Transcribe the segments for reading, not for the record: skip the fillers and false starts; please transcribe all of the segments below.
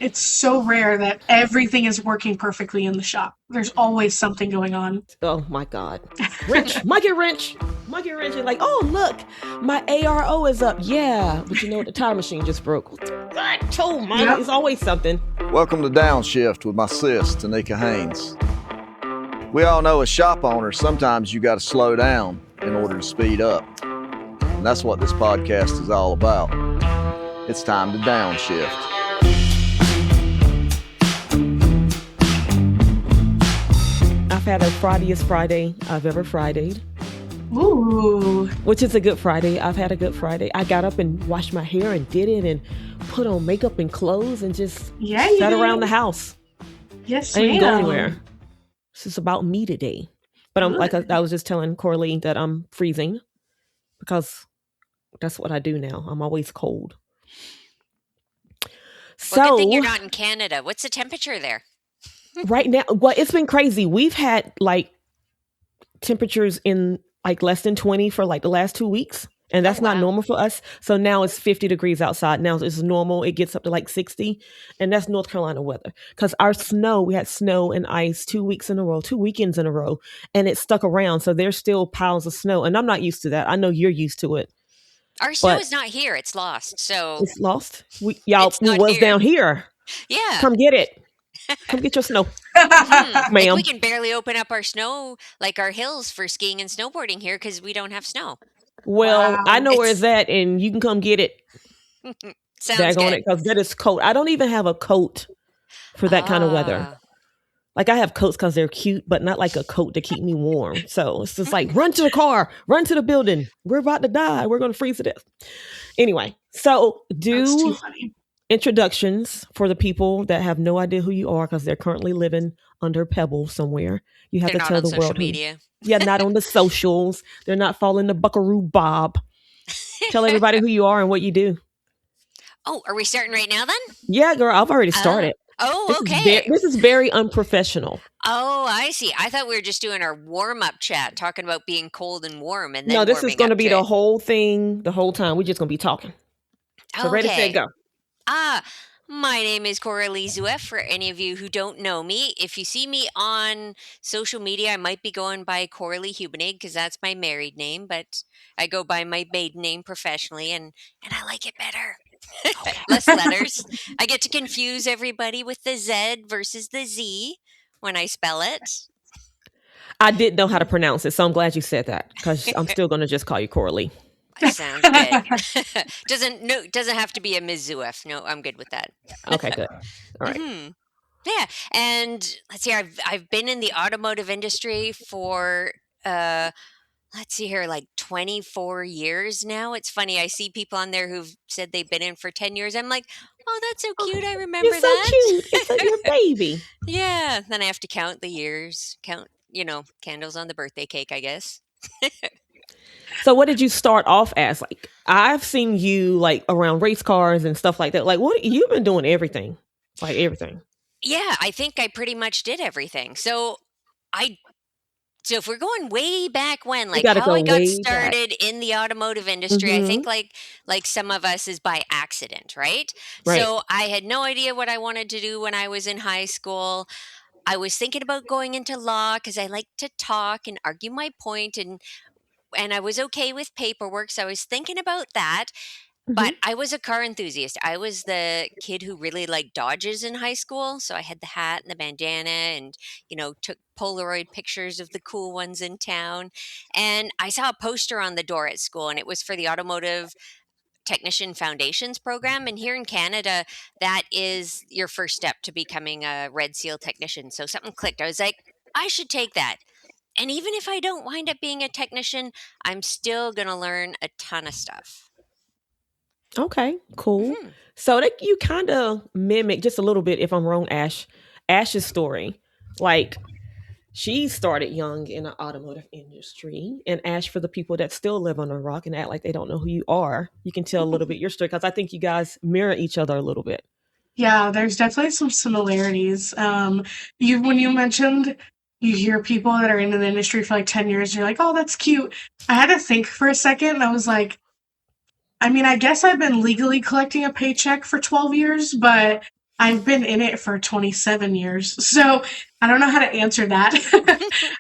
It's so rare that everything is working perfectly in the shop. There's always something going on. Oh my God. Wrench, monkey wrench. And like, oh, look, my ARO is up. Yeah. But you know what? The tire machine just broke. God, told man, Yep. it's always something. Welcome to Downshift with my sis, Tonnika Haynes. We all know as shop owners, sometimes you got to slow down in order to speed up. And that's what this podcast is all about. It's time to downshift. I've had a Fridayest Friday I've ever Fridayed. Ooh. Which is a good Friday. I've had a good Friday. I got up and washed my hair and did it and put on makeup and clothes and just sat around the house. Yes, I didn't go anywhere. This is about me today. But I'm like I was just telling Coralee that I'm freezing because that's what I do now. I'm always cold. So, well, good thing you're not in Canada. What's the temperature there? Right now, well, it's been crazy. We've had like temperatures in like less than 20 for like the last 2 weeks. And that's not normal for us. So now it's 50 degrees outside. Now it's normal. It gets up to like 60. And that's North Carolina weather. Because our snow, we had snow and ice 2 weeks in a row, 2 weekends in a row. And it stuck around. So there's still piles of snow. And I'm not used to that. I know you're used to it. Our snow is not here. It's lost. So it's lost? We was here. Down here. Yeah. Come get it. Come get your snow. Ma'am. Like we can barely open up our snow, like our hills for skiing and snowboarding here because we don't have snow. Well, I know where it's at, and you can come get it. Sounds good. Because that is cold. I don't even have a coat for that kind of weather. Like I have coats because they're cute, but not like a coat to keep me warm. So it's just like, run to the car, run to the building. We're about to die. We're going to freeze to death. Anyway, so do introductions for the people that have no idea who you are because they're currently living under Pebble somewhere. You have to tell the world. Media. Not on the socials. They're not following the Buckaroo Bob. Tell everybody who you are and what you do. Oh, are we starting right now then? Yeah, girl, I've already started. Okay. This is very unprofessional. Oh, I see. I thought we were just doing our warm-up chat, talking about being cold and warm. And then no, this is going to be the whole thing, the whole time. We're just going to be talking. So ready, set, go. My name is Coralee Zueff. For any of you who don't know me, if you see me on social media, I might be going by Coralee Hubenig because that's my married name, but I go by my maiden name professionally, and I like it better. Less letters. I get to confuse everybody with the Z versus the Z when I spell it. I didn't know how to pronounce it, so I'm glad you said that because I'm still going to just call you Coralee. Sounds good. Doesn't have to be a Ms. Zueff. No, I'm good with that. Okay, good. All right. Mm-hmm. Yeah, and let's see. I've been in the automotive industry for let's see here, like 24 years now. It's funny. I see people on there who've said they've been in for 10 years. I'm like, oh, that's so cute. I remember that. It's so cute. It's like your baby. Yeah. Then I have to count the years, candles on the birthday cake, I guess. So what did you start off as? Like, I've seen you like around race cars and stuff like that. Like, what you've been doing everything, like everything. Yeah, I think I pretty much did everything. So if we're going way back when, like how I got started in the automotive industry, I think like some of us is by accident, right? So I had no idea what I wanted to do when I was in high school. I was thinking about going into law because I like to talk and argue my point, and I was okay with paperwork, so I was thinking about that. But I was a car enthusiast. I was the kid who really liked Dodges in high school. So I had the hat and the bandana and, took Polaroid pictures of the cool ones in town. And I saw a poster on the door at school, and it was for the Automotive Technician Foundations program. And here in Canada, that is your first step to becoming a Red Seal technician. So something clicked. I was like, I should take that. And even if I don't wind up being a technician, I'm still going to learn a ton of stuff. Okay, cool. Mm-hmm. So that you kind of mimic just a little bit, if I'm wrong, Ash's story. Like, she started young in the automotive industry. And Ash, for the people that still live on a rock and act like they don't know who you are, you can tell a little bit your story because I think you guys mirror each other a little bit. Yeah, there's definitely some similarities. When you mentioned you hear people that are in the industry for like 10 years, and you're like, oh, that's cute. I had to think for a second, and I was like, I mean, I guess I've been legally collecting a paycheck for 12 years, but I've been in it for 27 years, so I don't know how to answer that.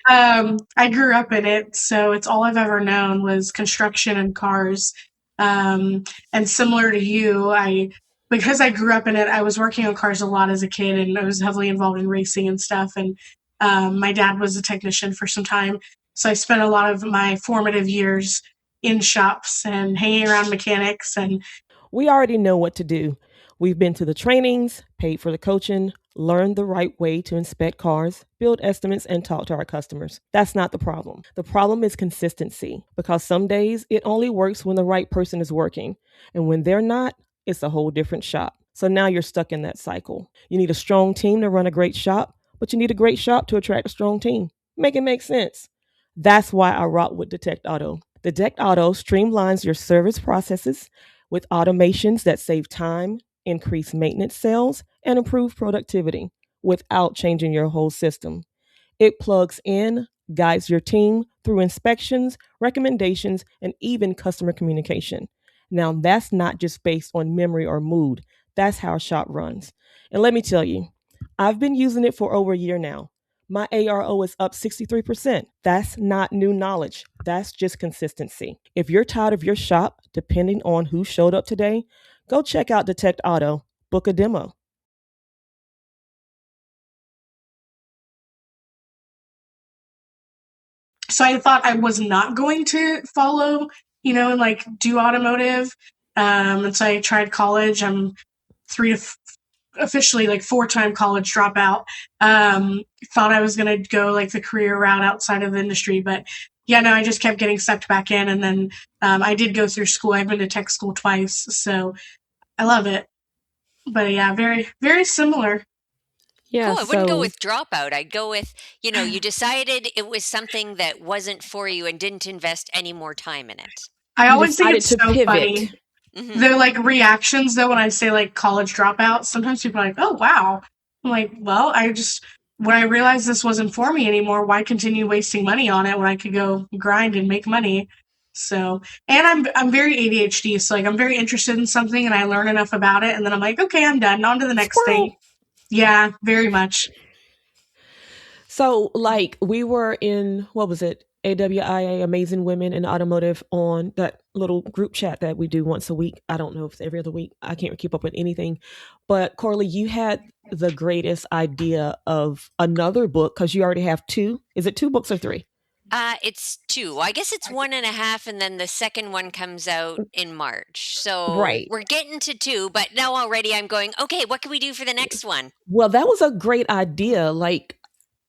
I grew up in it, so it's all I've ever known was construction and cars. And similar to you, because I grew up in it, I was working on cars a lot as a kid, and I was heavily involved in racing and stuff. And my dad was a technician for some time, so I spent a lot of my formative years in shops and hanging around mechanics. And we already know what to do. We've been to the trainings, paid for the coaching, learned the right way to inspect cars, build estimates, and talk to our customers. That's not the problem. The problem is consistency, because some days it only works when the right person is working. And when they're not, it's a whole different shop. So now you're stuck in that cycle. You need a strong team to run a great shop, but you need a great shop to attract a strong team. Make it make sense. That's why I rock with Detect Auto. Detect Auto streamlines your service processes with automations that save time, increase maintenance sales, and improve productivity without changing your whole system. It plugs in, guides your team through inspections, recommendations, and even customer communication. Now, that's not just based on memory or mood. That's how a shop runs. And let me tell you, I've been using it for over a year now. My ARO is up 63%. That's not new knowledge. That's just consistency. If you're tired of your shop depending on who showed up today, go check out Detect Auto. Book a demo. So I thought I was not going to follow, and like do automotive. And so I tried college. I'm officially like 4-time college dropout. Thought I was going to go like the career route outside of the industry, but yeah, no, I just kept getting sucked back in. And then I did go through school. I've been to tech school twice, so I love it. But yeah, very, very similar. Yeah, cool. I wouldn't go with dropout. I'd go with, you decided it was something that wasn't for you and didn't invest any more time in it. I always think it's so funny. Mm-hmm. They're like reactions though when I say like college dropout. Sometimes people are like, "Oh wow." I'm like, well, when I realized this wasn't for me anymore, why continue wasting money on it when I could go grind and make money? So, and I'm very ADHD, so like I'm very interested in something and I learn enough about it, and then I'm like, okay, I'm done. On to the next thing. Yeah, very much. So, like, we were in, what was it? AWIA, Amazing Women in Automotive, on that little group chat that we do once a week. I don't know if it's every other week. I can't keep up with anything. But Coralee, you had the greatest idea of another book because you already have 2. Is it 2 books or 3? It's 2. I guess it's 1.5, and then the second one comes out in March. So we're getting to 2, but now already I'm going, okay, what can we do for the next one? Well, that was a great idea. Like,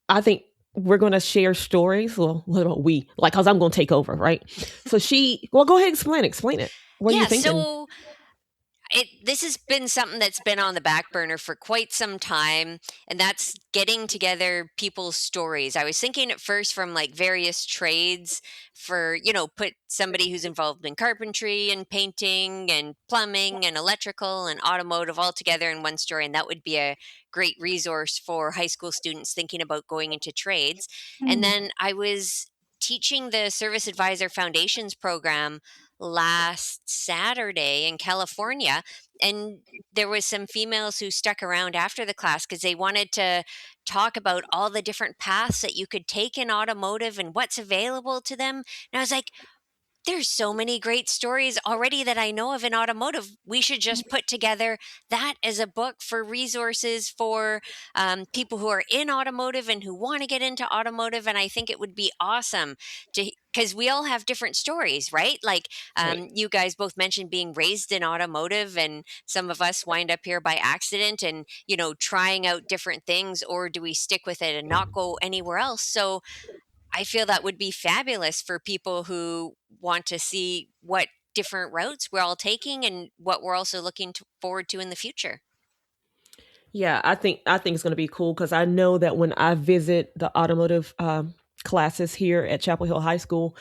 I think we're going to share stories. Well, what about we? Like, because I'm going to take over, right? So go ahead, explain it. What are you thinking? So this has been something that's been on the back burner for quite some time, and that's getting together people's stories. I was thinking at first from like various trades for, put somebody who's involved in carpentry and painting and plumbing and electrical and automotive all together in one story, and that would be a great resource for high school students thinking about going into trades. And then I was teaching the Service Advisor Foundations program last Saturday in California, and there was some females who stuck around after the class because they wanted to talk about all the different paths that you could take in automotive and what's available to them. And I was like, there's so many great stories already that I know of in automotive. We should just put together that as a book for resources for people who are in automotive and who want to get into automotive. And I think it would be awesome because we all have different stories, right? Like you guys both mentioned being raised in automotive, and some of us wind up here by accident and, trying out different things, or do we stick with it and not go anywhere else? So I feel that would be fabulous for people who want to see what different routes we're all taking and what we're also looking forward to in the future. Yeah, I think it's going to be cool because I know that when I visit the automotive classes here at Chapel Hill High School,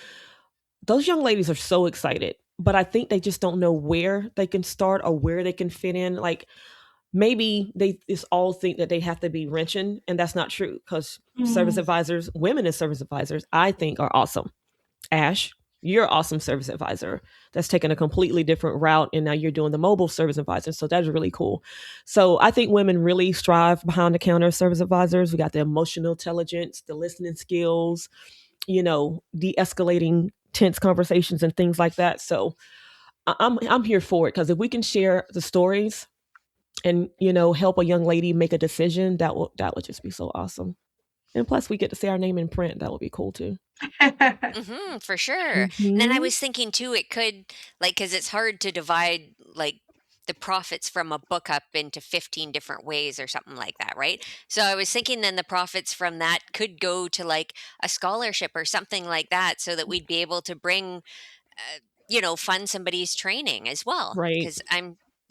those young ladies are so excited, but I think they just don't know where they can start or where they can fit in. Like, maybe they just all think that they have to be wrenching, and that's not true because service advisors, women as service advisors, I think are awesome. Ash? you're an awesome service advisor that's taken a completely different route, and now you're doing the mobile service advisor. So that's really cool. So I think women really strive behind the counter service advisors. We got the emotional intelligence, the listening skills, de-escalating tense conversations and things like that. So I'm here for it, because if we can share the stories and help a young lady make a decision, that would just be so awesome. And plus, we get to see our name in print. That would be cool too. For sure. And then I was thinking too, it could, like, because it's hard to divide like the profits from a book up into 15 different ways or something like that, right? So I was thinking then the profits from that could go to like a scholarship or something like that, so that we'd be able to bring fund somebody's training as well. Right. Because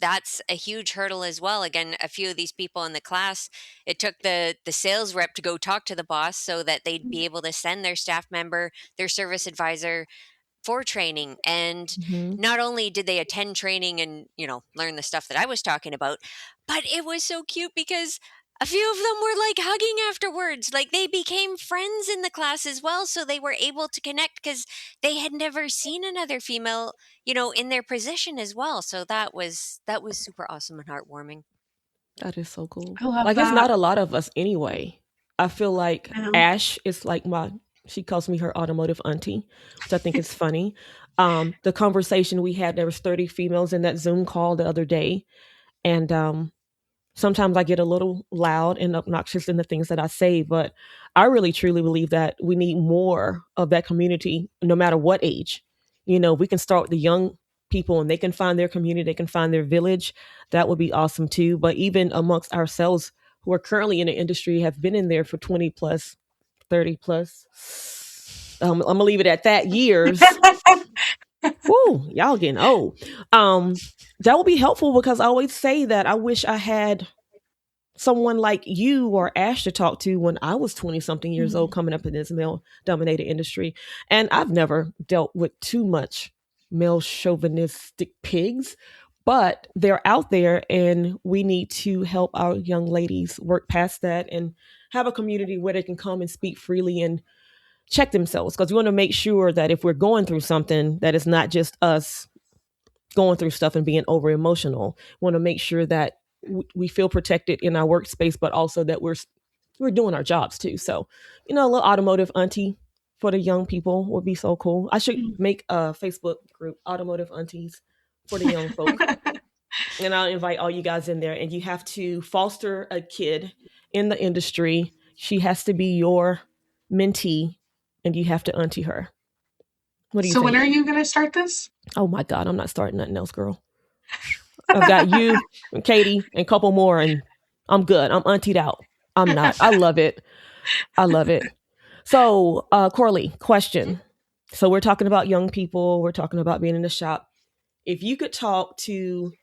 that's a huge hurdle as well. Again, a few of these people in the class, it took the sales rep to go talk to the boss so that they'd be able to send their staff member, their service advisor, for training. And not only did they attend training and learn the stuff that I was talking about, but it was so cute because a few of them were like hugging afterwards. Like they became friends in the class as well, so they were able to connect because they had never seen another female in their position as well. So that was super awesome and heartwarming. That is so cool. I love like that. It's not a lot of us anyway. I feel like Ash is like she calls me her automotive auntie, which I think is funny. The conversation we had, there was 30 females in that Zoom call the other day. And sometimes I get a little loud and obnoxious in the things that I say, but I really truly believe that we need more of that community, no matter what age. We can start with the young people and they can find their community, they can find their village. That would be awesome too. But even amongst ourselves who are currently in the industry, have been in there for 20 plus, 30 plus, I'm gonna leave it at that, years. Woo, y'all getting old. That would be helpful, because I always say that I wish I had someone like you or Ash to talk to when I was 20 something years old, coming up in this male dominated industry. And I've never dealt with too much male chauvinistic pigs, but they're out there, and we need to help our young ladies work past that and have a community where they can come and speak freely and check themselves, because we want to make sure that if we're going through something, that it's not just us going through stuff and being over emotional. We want to make sure that we feel protected in our workspace, but also that we're doing our jobs too. So, a little automotive auntie for the young people would be so cool. I should make a Facebook group, Automotive Aunties for the young folk. And I'll invite all you guys in there, and you have to foster a kid in the industry. She has to be your mentee, and you have to auntie her. What do you think? So when are you going to start this? Oh my God, I'm not starting nothing else, girl. I've got you and Katie and a couple more, and I'm good. I'm auntied out. I'm not. I love it. I love it. So, Coralee, question. So we're talking about young people. We're talking about being in the shop. If you could talk to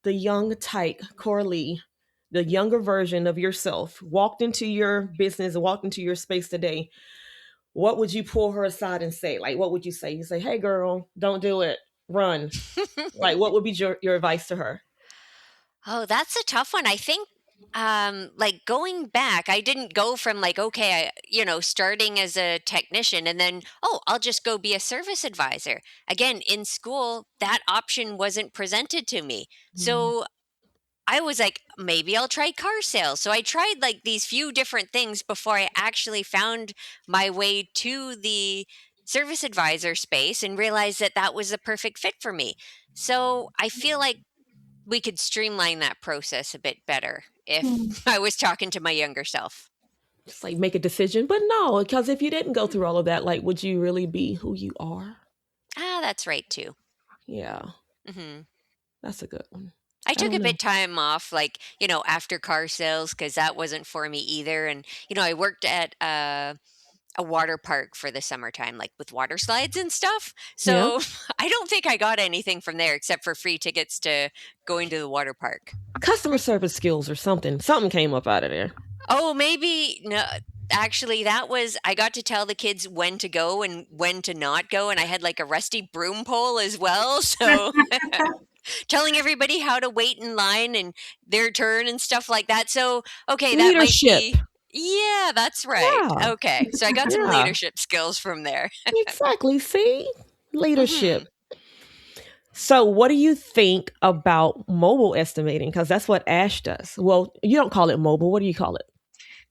the young type, Coralee, the younger version of yourself, walked into your business, walked into your space today, what would you pull her aside and say? Like, what would you say? You say, hey, girl, don't do it. Run. Like, what would be your advice to her? Oh, that's a tough one. I think like going back, I didn't go from like, okay, starting as a technician and then, oh, I'll just go be a service advisor. Again, in school, that option wasn't presented to me. So I was like, maybe I'll try car sales. So I tried like these few different things before I actually found my way to the service advisor space and realized that that was the perfect fit for me. So I feel like we could streamline that process a bit better if I was talking to my younger self. Just like make a decision. But no, because if you didn't go through all of that, like, would you really be who you are? Ah, that's right too. Yeah. That's a good one. I took a bit time off, like, after car sales, because that wasn't for me either. And, I worked at a water park for the summertime, like with water slides and stuff. So I don't think I got anything from there except for free tickets to going to the water park. Customer service skills or something. Something came up out of there. Oh, maybe. No, actually, that was, I got to tell the kids when to go and when to not go. And I had like a rusty broom pole as well. So telling everybody how to wait in line and their turn and stuff like that. So, okay, leadership. That might be. Yeah, that's right. Yeah. Okay. So I got some leadership skills from there. Exactly. See? Leadership. So what do you think about mobile estimating? Because that's what Ash does. Well, you don't call it mobile. What do you call it?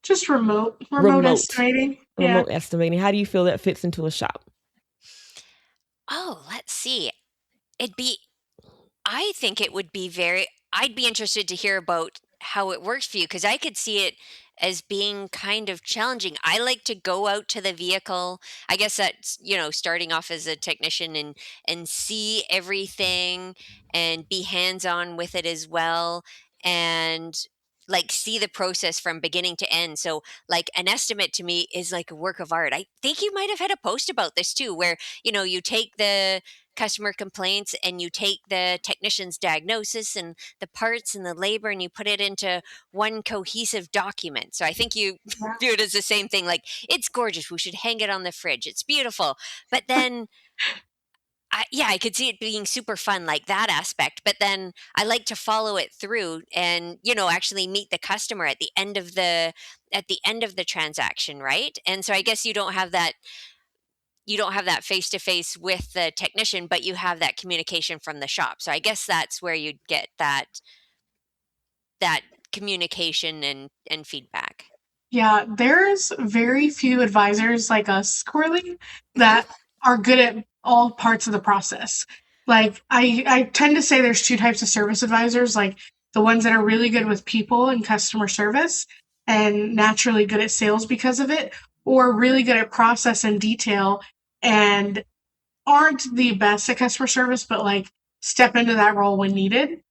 Just remote estimating. Remote estimating. How do you feel that fits into a shop? Oh, let's see. I think it would be I'd be interested to hear about how it works for you, because I could see it as being kind of challenging. I like to go out to the vehicle. I guess that's, starting off as a technician and see everything and be hands-on with it as well, and like see the process from beginning to end. So like an estimate to me is like a work of art. I think you might have had a post about this too, where, you take the customer complaints and you take the technician's diagnosis and the parts and the labor and you put it into one cohesive document. So I think you do it as the same thing. Like, it's gorgeous. We should hang it on the fridge. It's beautiful. But then I could see it being super fun, like that aspect. But then I like to follow it through and, actually meet the customer at the end of the transaction, right? And so I guess you don't have that face to face with the technician, but you have that communication from the shop. So I guess that's where you'd get that communication and feedback. Yeah, there's very few advisors like us, Coralee, that are good at all parts of the process. Like, I tend to say there's two types of service advisors, like the ones that are really good with people and customer service and naturally good at sales because of it, or really good at process and detail and aren't the best at customer service, but like step into that role when needed.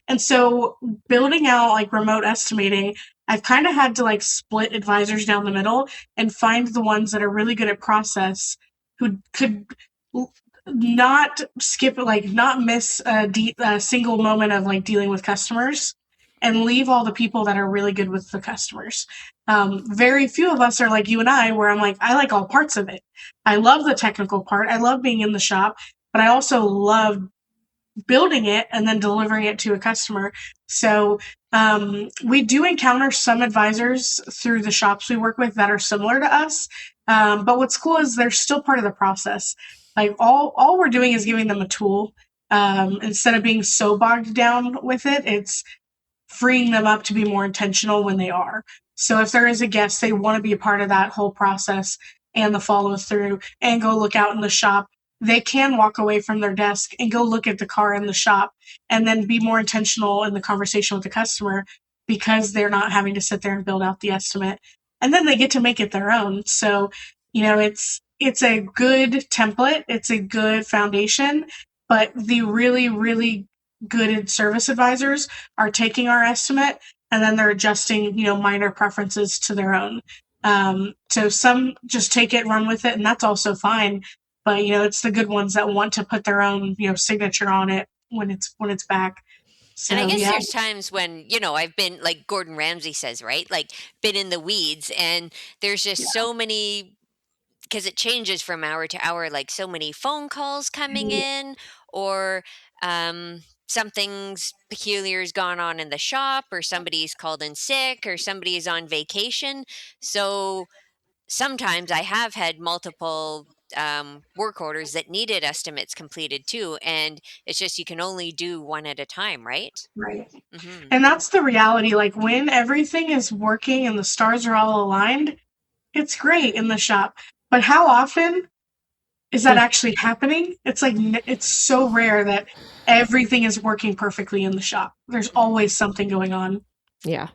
And so building out like remote estimating, I've kind of had to like split advisors down the middle and find the ones that are really good at process who could not skip, like not miss a single moment of like dealing with customers and leave all the people that are really good with the customers. Very few of us are like you and I, where I'm like, I like all parts of it. I love the technical part. I love being in the shop, but I also love building it and then delivering it to a customer. So we do encounter some advisors through the shops we work with that are similar to us. But what's cool is they're still part of the process. Like all we're doing is giving them a tool. Instead of being so bogged down with it, it's freeing them up to be more intentional when they are. So if there is a guest, they want to be a part of that whole process and the follow through and go look out in the shop. They can walk away from their desk and go look at the car in the shop and then be more intentional in the conversation with the customer because they're not having to sit there and build out the estimate. And then they get to make it their own. So, it's a good template. It's a good foundation, but the really, really good service advisors are taking our estimate and then they're adjusting, minor preferences to their own. So some just take it, run with it, and that's also fine. But it's the good ones that want to put their own, signature on it when it's back. So, and I guess there's times when, I've been, like Gordon Ramsay says, right? Like, been in the weeds, and there's just so many, because it changes from hour to hour, like so many phone calls coming in, or something's peculiar has gone on in the shop, or somebody's called in sick, or somebody is on vacation. So sometimes I have had multiple work orders that needed estimates completed too, and it's just you can only do one at a time, right? Right. Mm-hmm. And that's the reality. Like, when everything is working and the stars are all aligned, it's great in the shop. But how often is that actually happening? It's like, it's so rare that everything is working perfectly in the shop. There's always something going on. Yeah.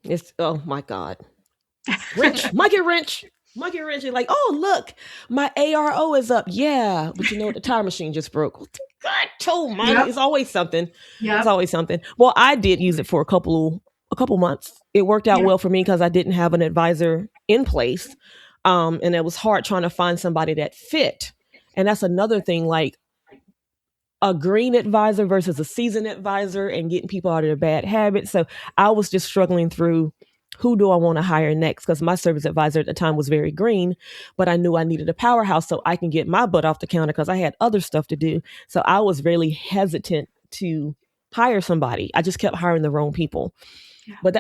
It's, oh my God. Wrench, monkey wrench. Monkey wrench. You're like, oh, look, my ARO is up. Yeah. But the tire machine just broke. God told mine. Yep. It's always something. Yeah. It's always something. Well, I did use it for a couple months. It worked out well for me because I didn't have an advisor in place. And it was hard trying to find somebody that fit. And that's another thing, like a green advisor versus a seasoned advisor and getting people out of their bad habits. So I was just struggling through, who do I want to hire next? Because my service advisor at the time was very green, but I knew I needed a powerhouse so I can get my butt off the counter because I had other stuff to do. So I was really hesitant to hire somebody. I just kept hiring the wrong people. Yeah. But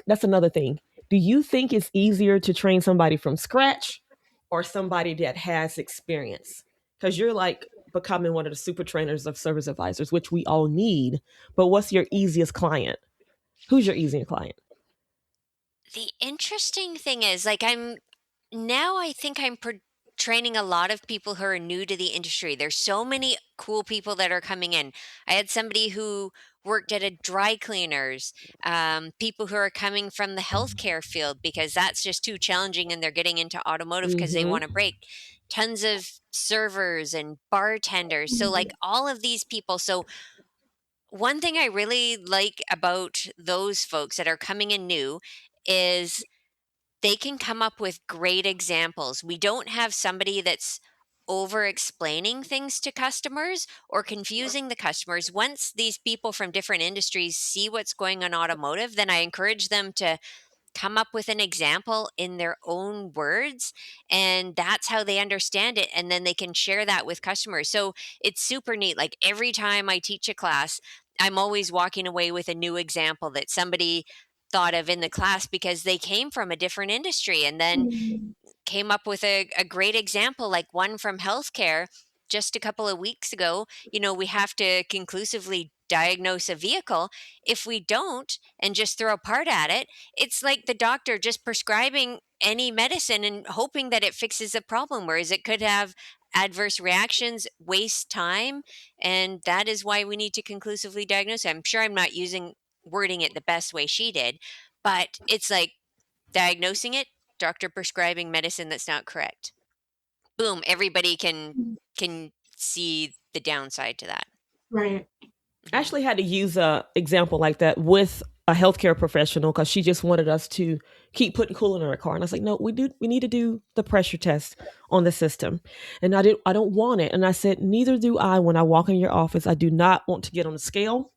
that's another thing. Do you think it's easier to train somebody from scratch or somebody that has experience? because you're like becoming one of the super trainers of service advisors, which we all need. But what's your easiest client? Who's your easiest client? The interesting thing is, like, I think I'm training a lot of people who are new to the industry. There's so many cool people that are coming in. I had somebody who worked at a dry cleaners, people who are coming from the healthcare field because that's just too challenging and they're getting into automotive because they want to break. Tons of servers and bartenders. So, like, all of these people. So, one thing I really like about those folks that are coming in new is they can come up with great examples. We don't have somebody that's over explaining things to customers or confusing the customers. Once these people from different industries see what's going on automotive, then I encourage them to come up with an example in their own words, and that's how they understand it, and then they can share that with customers. So it's super neat. Like, every time I teach a class, I'm always walking away with a new example that somebody thought of in the class because they came from a different industry and then came up with a great example, like one from healthcare just a couple of weeks ago. We have to conclusively diagnose a vehicle. If we don't and just throw a part at it, it's like the doctor just prescribing any medicine and hoping that it fixes the problem, whereas it could have adverse reactions, waste time, and that is why we need to conclusively diagnose it. I'm sure I'm not wording it the best way she did, but it's like diagnosing it, doctor prescribing medicine that's not correct. Boom, everybody can see the downside to that. Right. I actually had to use a example like that with a healthcare professional because she just wanted us to keep putting coolant in her car, and I was like, no, we need to do the pressure test on the system, and I don't want it, and I said, neither do I. When I walk in your office, I do not want to get on the scale.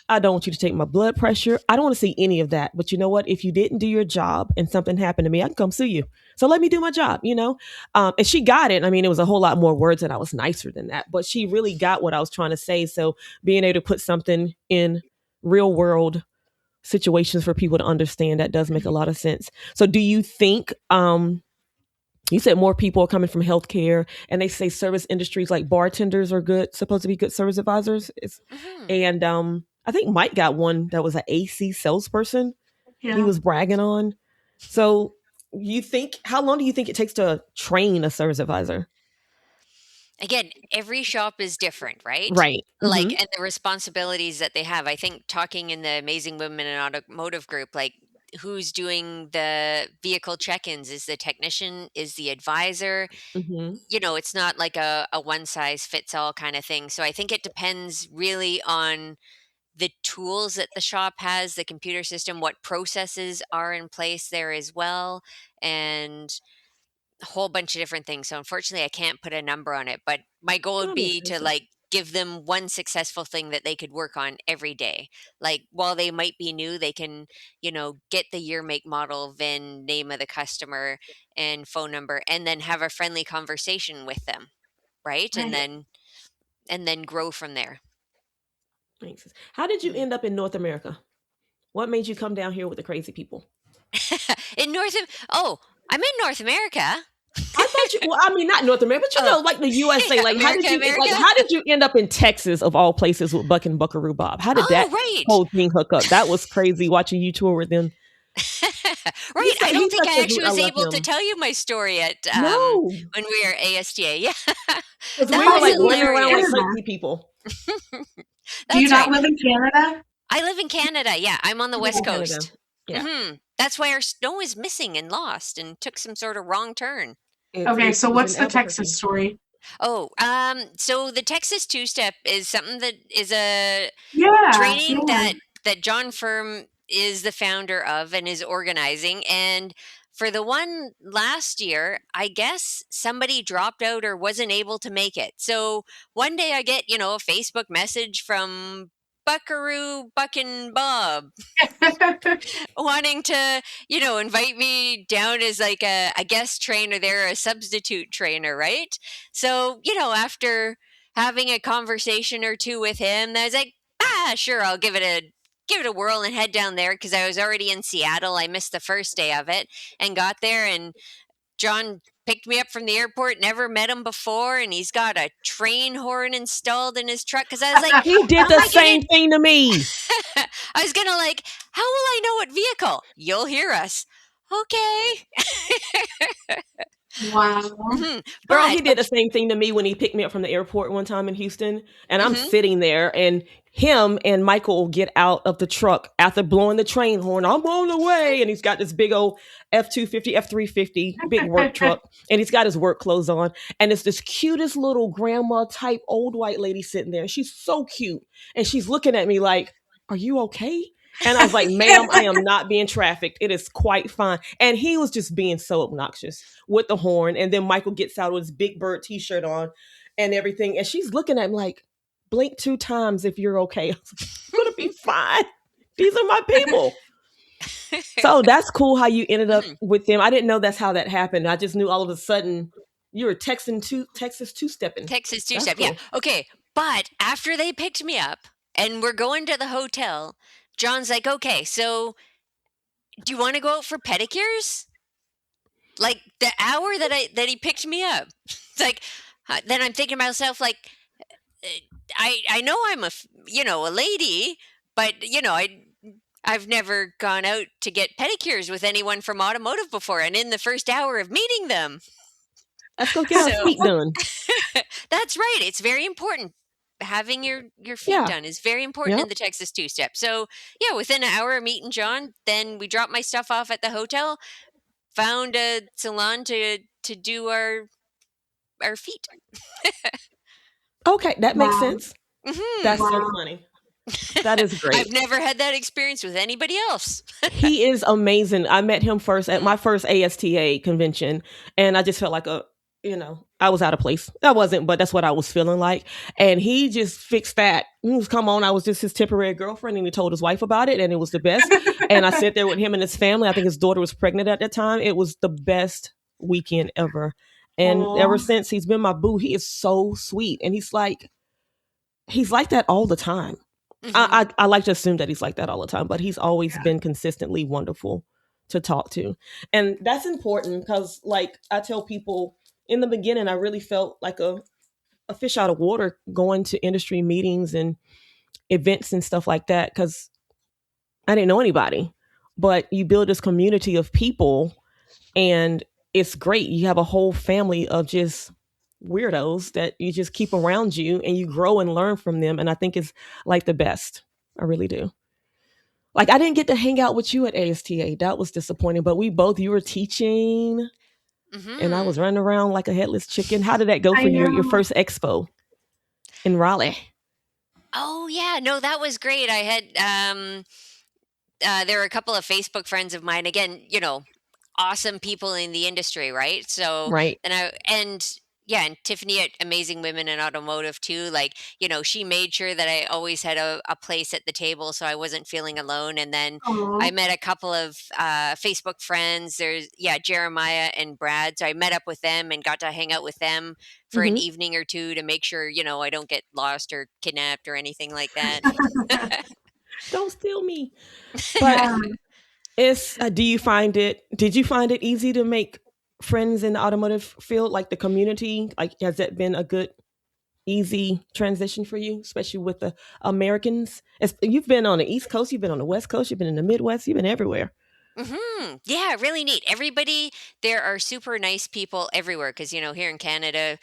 I don't want you to take my blood pressure. I don't want to see any of that. But you know what? If you didn't do your job and something happened to me, I can come sue you. So let me do my job, And she got it. I mean, it was a whole lot more words and I was nicer than that. But she really got what I was trying to say. So being able to put something in real world situations for people to understand, that does make a lot of sense. So do you think you said more people are coming from healthcare, and they say service industries like bartenders are supposed to be good service advisors. And I think Mike got one that was an AC salesperson. Yeah. He was bragging on. So how long do you think it takes to train a service advisor? Again, every shop is different, right? Right. Like, and the responsibilities that they have. I think talking in the Amazing Women in Automotive group, like, who's doing the vehicle check-ins? Is the technician? Is the advisor? It's not like a one-size-fits-all kind of thing. So I think it depends really on the tools that the shop has, the computer system, what processes are in place there as well, and a whole bunch of different things. So unfortunately, I can't put a number on it, but my goal would be to, like, give them one successful thing that they could work on every day. Like, while they might be new, they can, get the year, make, model, VIN, name of the customer, and phone number, and then have a friendly conversation with them, right? And then grow from there. Makes sense. How did you end up in North America? What made you come down here with the crazy people? I'm in North America. I thought you. Well, I mean, not North America, but like the USA. Yeah, like, how did you end up in Texas of all places with Buck and Buckaroo Bob? How did that whole thing hook up? That was crazy watching you tour with them. Right. I don't think I actually was able to tell you my story at when we were ASTA. Yeah, because we were like running around like crazy people. Do you not live in Canada? I live in Canada. Yeah, I'm on the West Coast. Yeah. That's why our snow is missing and lost and took some sort of wrong turn. Okay, so what's the Texas story? So the Texas two-step is something that is a training that John Firm is the founder of and is organizing. And for the one last year, I guess somebody dropped out or wasn't able to make it. So one day I get, a Facebook message from Buckaroo, Buck and Bob wanting to, invite me down as like a guest trainer there, a substitute trainer, right? So, after having a conversation or two with him, I was like, sure, I'll give it a whirl and head down there, because I was already in Seattle. I missed the first day of it and got there, and John picked me up from the airport, never met him before, and he's got a train horn installed in his truck. Because I was like, he did the same thing to me. I was gonna like, how will I know what vehicle? You'll hear us. Okay. Wow. Mm-hmm. Girl, he did the same thing to me when he picked me up from the airport one time in Houston. And I'm sitting there, and him and Michael get out of the truck after blowing the train horn. I'm on the way. And he's got this big old F-250, F-350, big work truck. And he's got his work clothes on. And it's this cutest little grandma type old white lady sitting there. She's so cute. And she's looking at me like, are you okay? And I was like, ma'am, I am not being trafficked. It is quite fine. And he was just being so obnoxious with the horn. And then Michael gets out with his Big Bird t-shirt on and everything. And she's looking at him like, blink 2 times if you're okay. I'm going to be fine. These are my people. So that's cool how you ended up with them. I didn't know that's how that happened. I just knew all of a sudden you were Texas two-stepping. Texas two-step, cool. Yeah. Okay. But after they picked me up and we're going to the hotel, John's like, okay, so do you want to go out for pedicures? Like the hour that he picked me up. It's like, then I'm thinking to myself, like, I know I'm a lady, but I've never gone out to get pedicures with anyone from Automotive before. And in the first hour of meeting them, let's go get our feet done. That's right. It's very important. Having your feet done is very important in the Texas two-step. So yeah, within an hour of meeting John, then we dropped my stuff off at the hotel, found a salon to do our feet. Okay, that makes sense. Mm-hmm. That's so funny. That is great. I've never had that experience with anybody else. He is amazing. I met him first at my first ASTA convention, and I just felt like I was out of place. I wasn't, but that's what I was feeling like. And he just fixed that. He was, come on, I was just his temporary girlfriend, and he told his wife about it, and it was the best. And I sat there with him and his family. I think his daughter was pregnant at that time. It was the best weekend ever. And ever since, he's been my boo. He is so sweet. And he's like that all the time. Mm-hmm. I like to assume that he's like that all the time, but he's always been consistently wonderful to talk to. And that's important because, like, I tell people, in the beginning, I really felt like a fish out of water going to industry meetings and events and stuff like that because I didn't know anybody. But you build this community of people, and it's great. You have a whole family of just weirdos that you just keep around you, and you grow and learn from them. And I think it's like the best. I really do. Like, I didn't get to hang out with you at ASTA. That was disappointing. But you were teaching. Mm-hmm. And I was running around like a headless chicken. How did that go for your first expo in Raleigh? Oh, yeah. No, that was great. I had, there were a couple of Facebook friends of mine, again, awesome people in the industry, right? So, right. And Tiffany at Amazing Women in Automotive too. Like, she made sure that I always had a place at the table so I wasn't feeling alone. And then I met a couple of Facebook friends. There's, Jeremiah and Brad. So I met up with them and got to hang out with them for an evening or two to make sure, I don't get lost or kidnapped or anything like that. Don't steal me. But did you find it easy to make friends in the automotive field, like the community? Like, has that been a good, easy transition for you, especially with the Americans? You've been on the East Coast, you've been on the West Coast, you've been in the Midwest, you've been everywhere. Mm-hmm. Yeah, really neat. Everybody, there are super nice people everywhere because, here in Canada,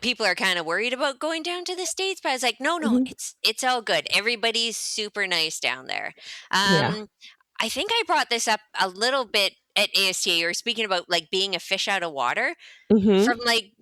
people are kind of worried about going down to the States, but I was like, no, it's all good. Everybody's super nice down there. I think I brought this up a little bit at ASTA. You were speaking about like being a fish out of water from like,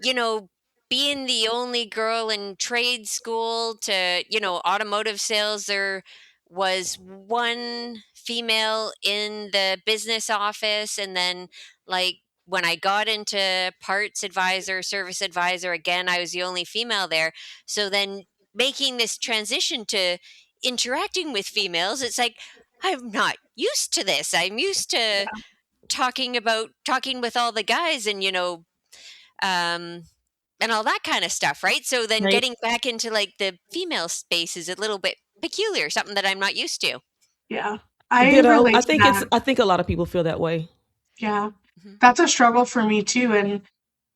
being the only girl in trade school to, automotive sales. There was one female in the business office. And then like when I got into parts advisor, service advisor, again, I was the only female there. So then making this transition to interacting with females, it's like, I'm not used to this. I'm used to talking with all the guys and, and all that kind of stuff. Right. So then getting back into like the female space is a little bit peculiar, something that I'm not used to. Yeah. I think a lot of people feel that way. Yeah. That's a struggle for me too. And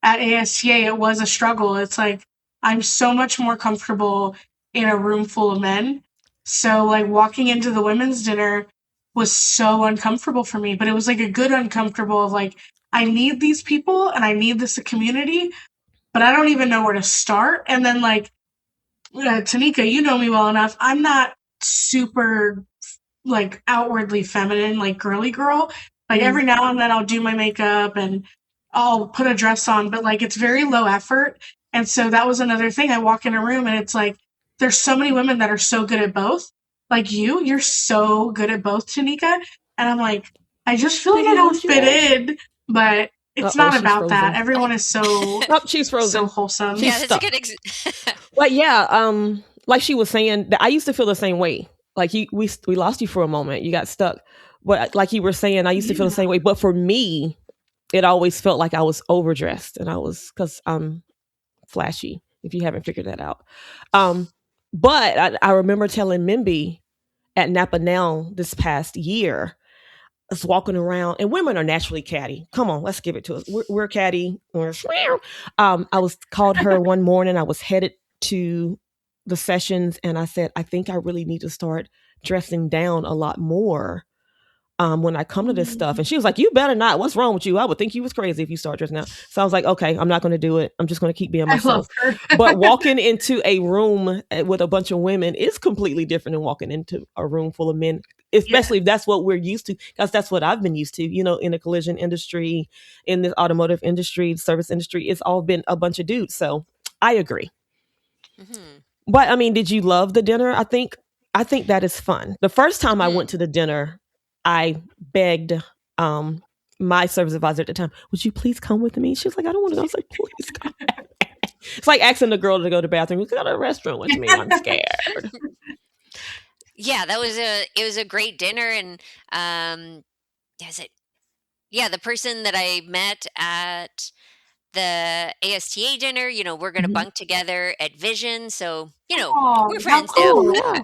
at ASTA, it was a struggle. It's like, I'm so much more comfortable in a room full of men. So like walking into the women's dinner was so uncomfortable for me, but it was like a good uncomfortable of like, I need these people and I need this community, but I don't even know where to start. And then like, Tonnika, you know me well enough. I'm not super like outwardly feminine, like girly girl. Like every now and then I'll do my makeup and I'll put a dress on, but like it's very low effort. And so that was another thing. I walk in a room and it's like, there's so many women that are so good at both. Like you're so good at both, Tonnika. And I'm like, I just feel like I don't fit in, but it's not about that. Everyone is so she's frozen. So wholesome. She's stuck. But yeah, like she was saying, I used to feel the same way. Like we lost you for a moment. You got stuck. But like you were saying, I used to feel the same way. But for me, it always felt like I was overdressed, and I was, because I'm flashy. If you haven't figured that out, but I remember telling Mimby at Napa Now this past year, I was walking around, and women are naturally catty. Come on, let's give it to us. We're catty. I was called her one morning. I was headed to the sessions, and I said, I think I really need to start dressing down a lot more when I come to this stuff. And she was like, you better not. What's wrong with you? I would think you was crazy if you start dressing out. So I was like, okay, I'm not going to do it. I'm just going to keep being myself. But walking into a room with a bunch of women is completely different than walking into a room full of men, especially if that's what we're used to, because that's what I've been used to, you know, in the collision industry, in the automotive industry, service industry. It's all been a bunch of dudes. So I agree. But I mean, did you love the dinner? I think that is fun. The first time I went to the dinner, I begged my service advisor at the time, would you please come with me? She was like, I don't want to go. I was like, please come. It's like asking the girl to go to the bathroom. You go to a restaurant with me. I'm scared. Yeah, it was a great dinner. And the person that I met at the ASTA dinner, you know, we're going to bunk together at Vision. So, you know, we're friends now. Yeah.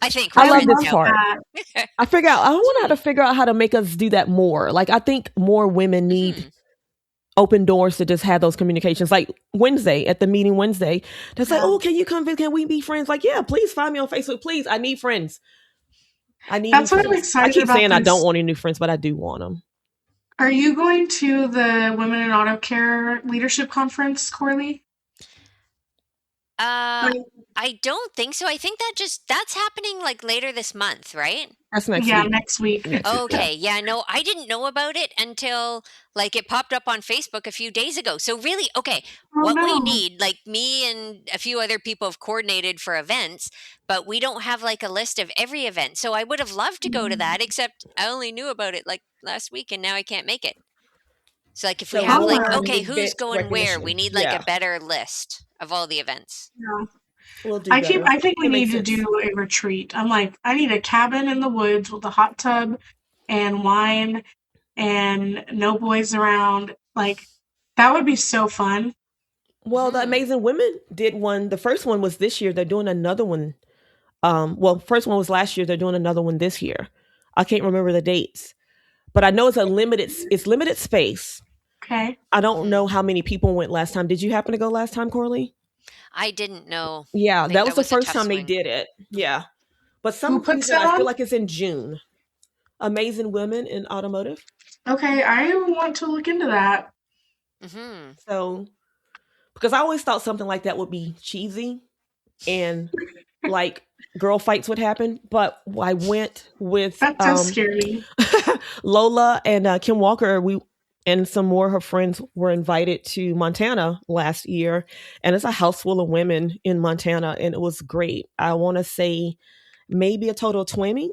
I think I love this part. I want to figure out how to make us do that more. Like, I think more women need open doors to just have those communications. Like Wednesday, at the meeting Wednesday, that's like, oh, can you come? Can we be friends? Like, yeah, please find me on Facebook. Please, I need friends. That's what I'm excited about. I keep saying I don't want any new friends, but I do want them. Are you going to the Women in Auto Care Leadership Conference, Coralee? I don't think so. I think that's happening like later this month, right? That's next week. Next week. Okay. Yeah, no, I didn't know about it until like it popped up on Facebook a few days ago. So really, okay, we need, like me and a few other people have coordinated for events, but we don't have like a list of every event. So I would have loved to go to that, except I only knew about it like last week and now I can't make it. So like if we have like, okay, who's going where? We need like a better list of all the events. Yeah. I think we need to do a retreat. I'm like, I need a cabin in the woods with a hot tub and wine and no boys around. Like, that would be so fun. Well, the Amazing Women did one. The first one was this year. They're doing another one. First one was last year. They're doing another one this year. I can't remember the dates, but I know it's limited space. Okay. I don't know how many people went last time. Did you happen to go last time, Coralee? I didn't know. Yeah, that was the first time they did it. Yeah. But some reason I feel like it's in June. Amazing Women in Automotive. Okay, I want to look into that. So, because I always thought something like that would be cheesy and like girl fights would happen, but I went with that's so scary. Lola and Kim Walker. And some more of her friends were invited to Montana last year. And it's a house full of women in Montana. And it was great. I want to say maybe a total of 20.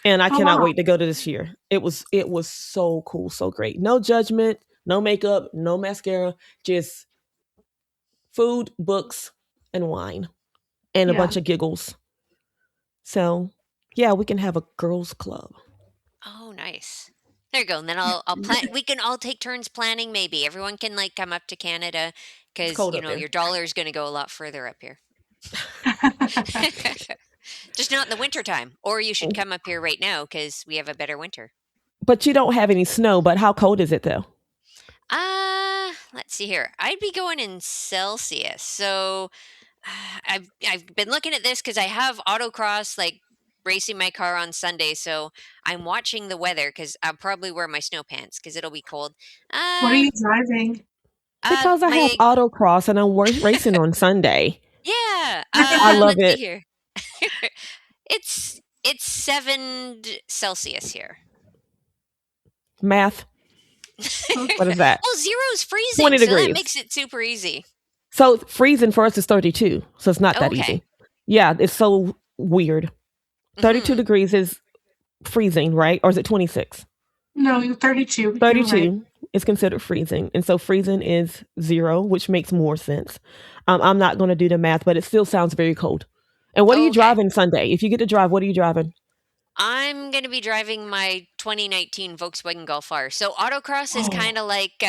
And I cannot wait to go to this year. It was so cool, so great. No judgment, no makeup, no mascara, just food, books, and wine. And a bunch of giggles. So, yeah, we can have a girls' club. Oh, nice. There you go. And then I'll plan. We can all take turns planning. Maybe everyone can like come up to Canada because you know your dollar is going to go a lot further up here. Just not in the wintertime. Or you should come up here right now because we have a better winter. But you don't have any snow, but how cold is it though? Let's see here. I'd be going in Celsius. So I've been looking at this because I have autocross, like racing my car on Sunday. So I'm watching the weather because I'll probably wear my snow pants because it'll be cold. What are you driving? Because I have autocross and I'm racing on Sunday. Yeah. I love let's it. See here. It's 7 Celsius here. Math. What is that? Well, 0 is freezing, 20 degrees. So that makes it super easy. So freezing for us is 32, so it's not that easy. Yeah, it's so weird. 32 degrees is freezing, right? Or is it 26? No, 32. 32 is considered freezing, and so freezing is 0, which makes more sense. I'm not going to do the math, but it still sounds very cold. And what are you driving Sunday? If you get to drive, what are you driving? I'm going to be driving my 2019 Volkswagen Golf R. So autocross is kind of like,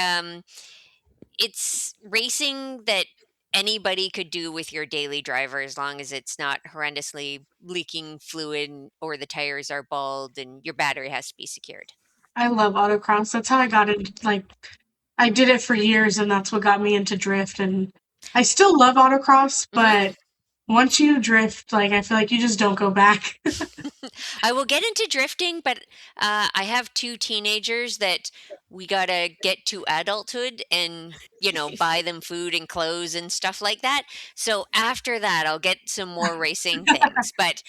it's racing that anybody could do with your daily driver as long as it's not horrendously leaking fluid or the tires are bald and your battery has to be secured. I love autocross. That's how I got it. Like, I did it for years, and that's what got me into drift. And I still love autocross, but once you drift, like, I feel like you just don't go back. I will get into drifting, but I have 2 teenagers that we gotta get to adulthood and, buy them food and clothes and stuff like that. So after that, I'll get some more racing things. But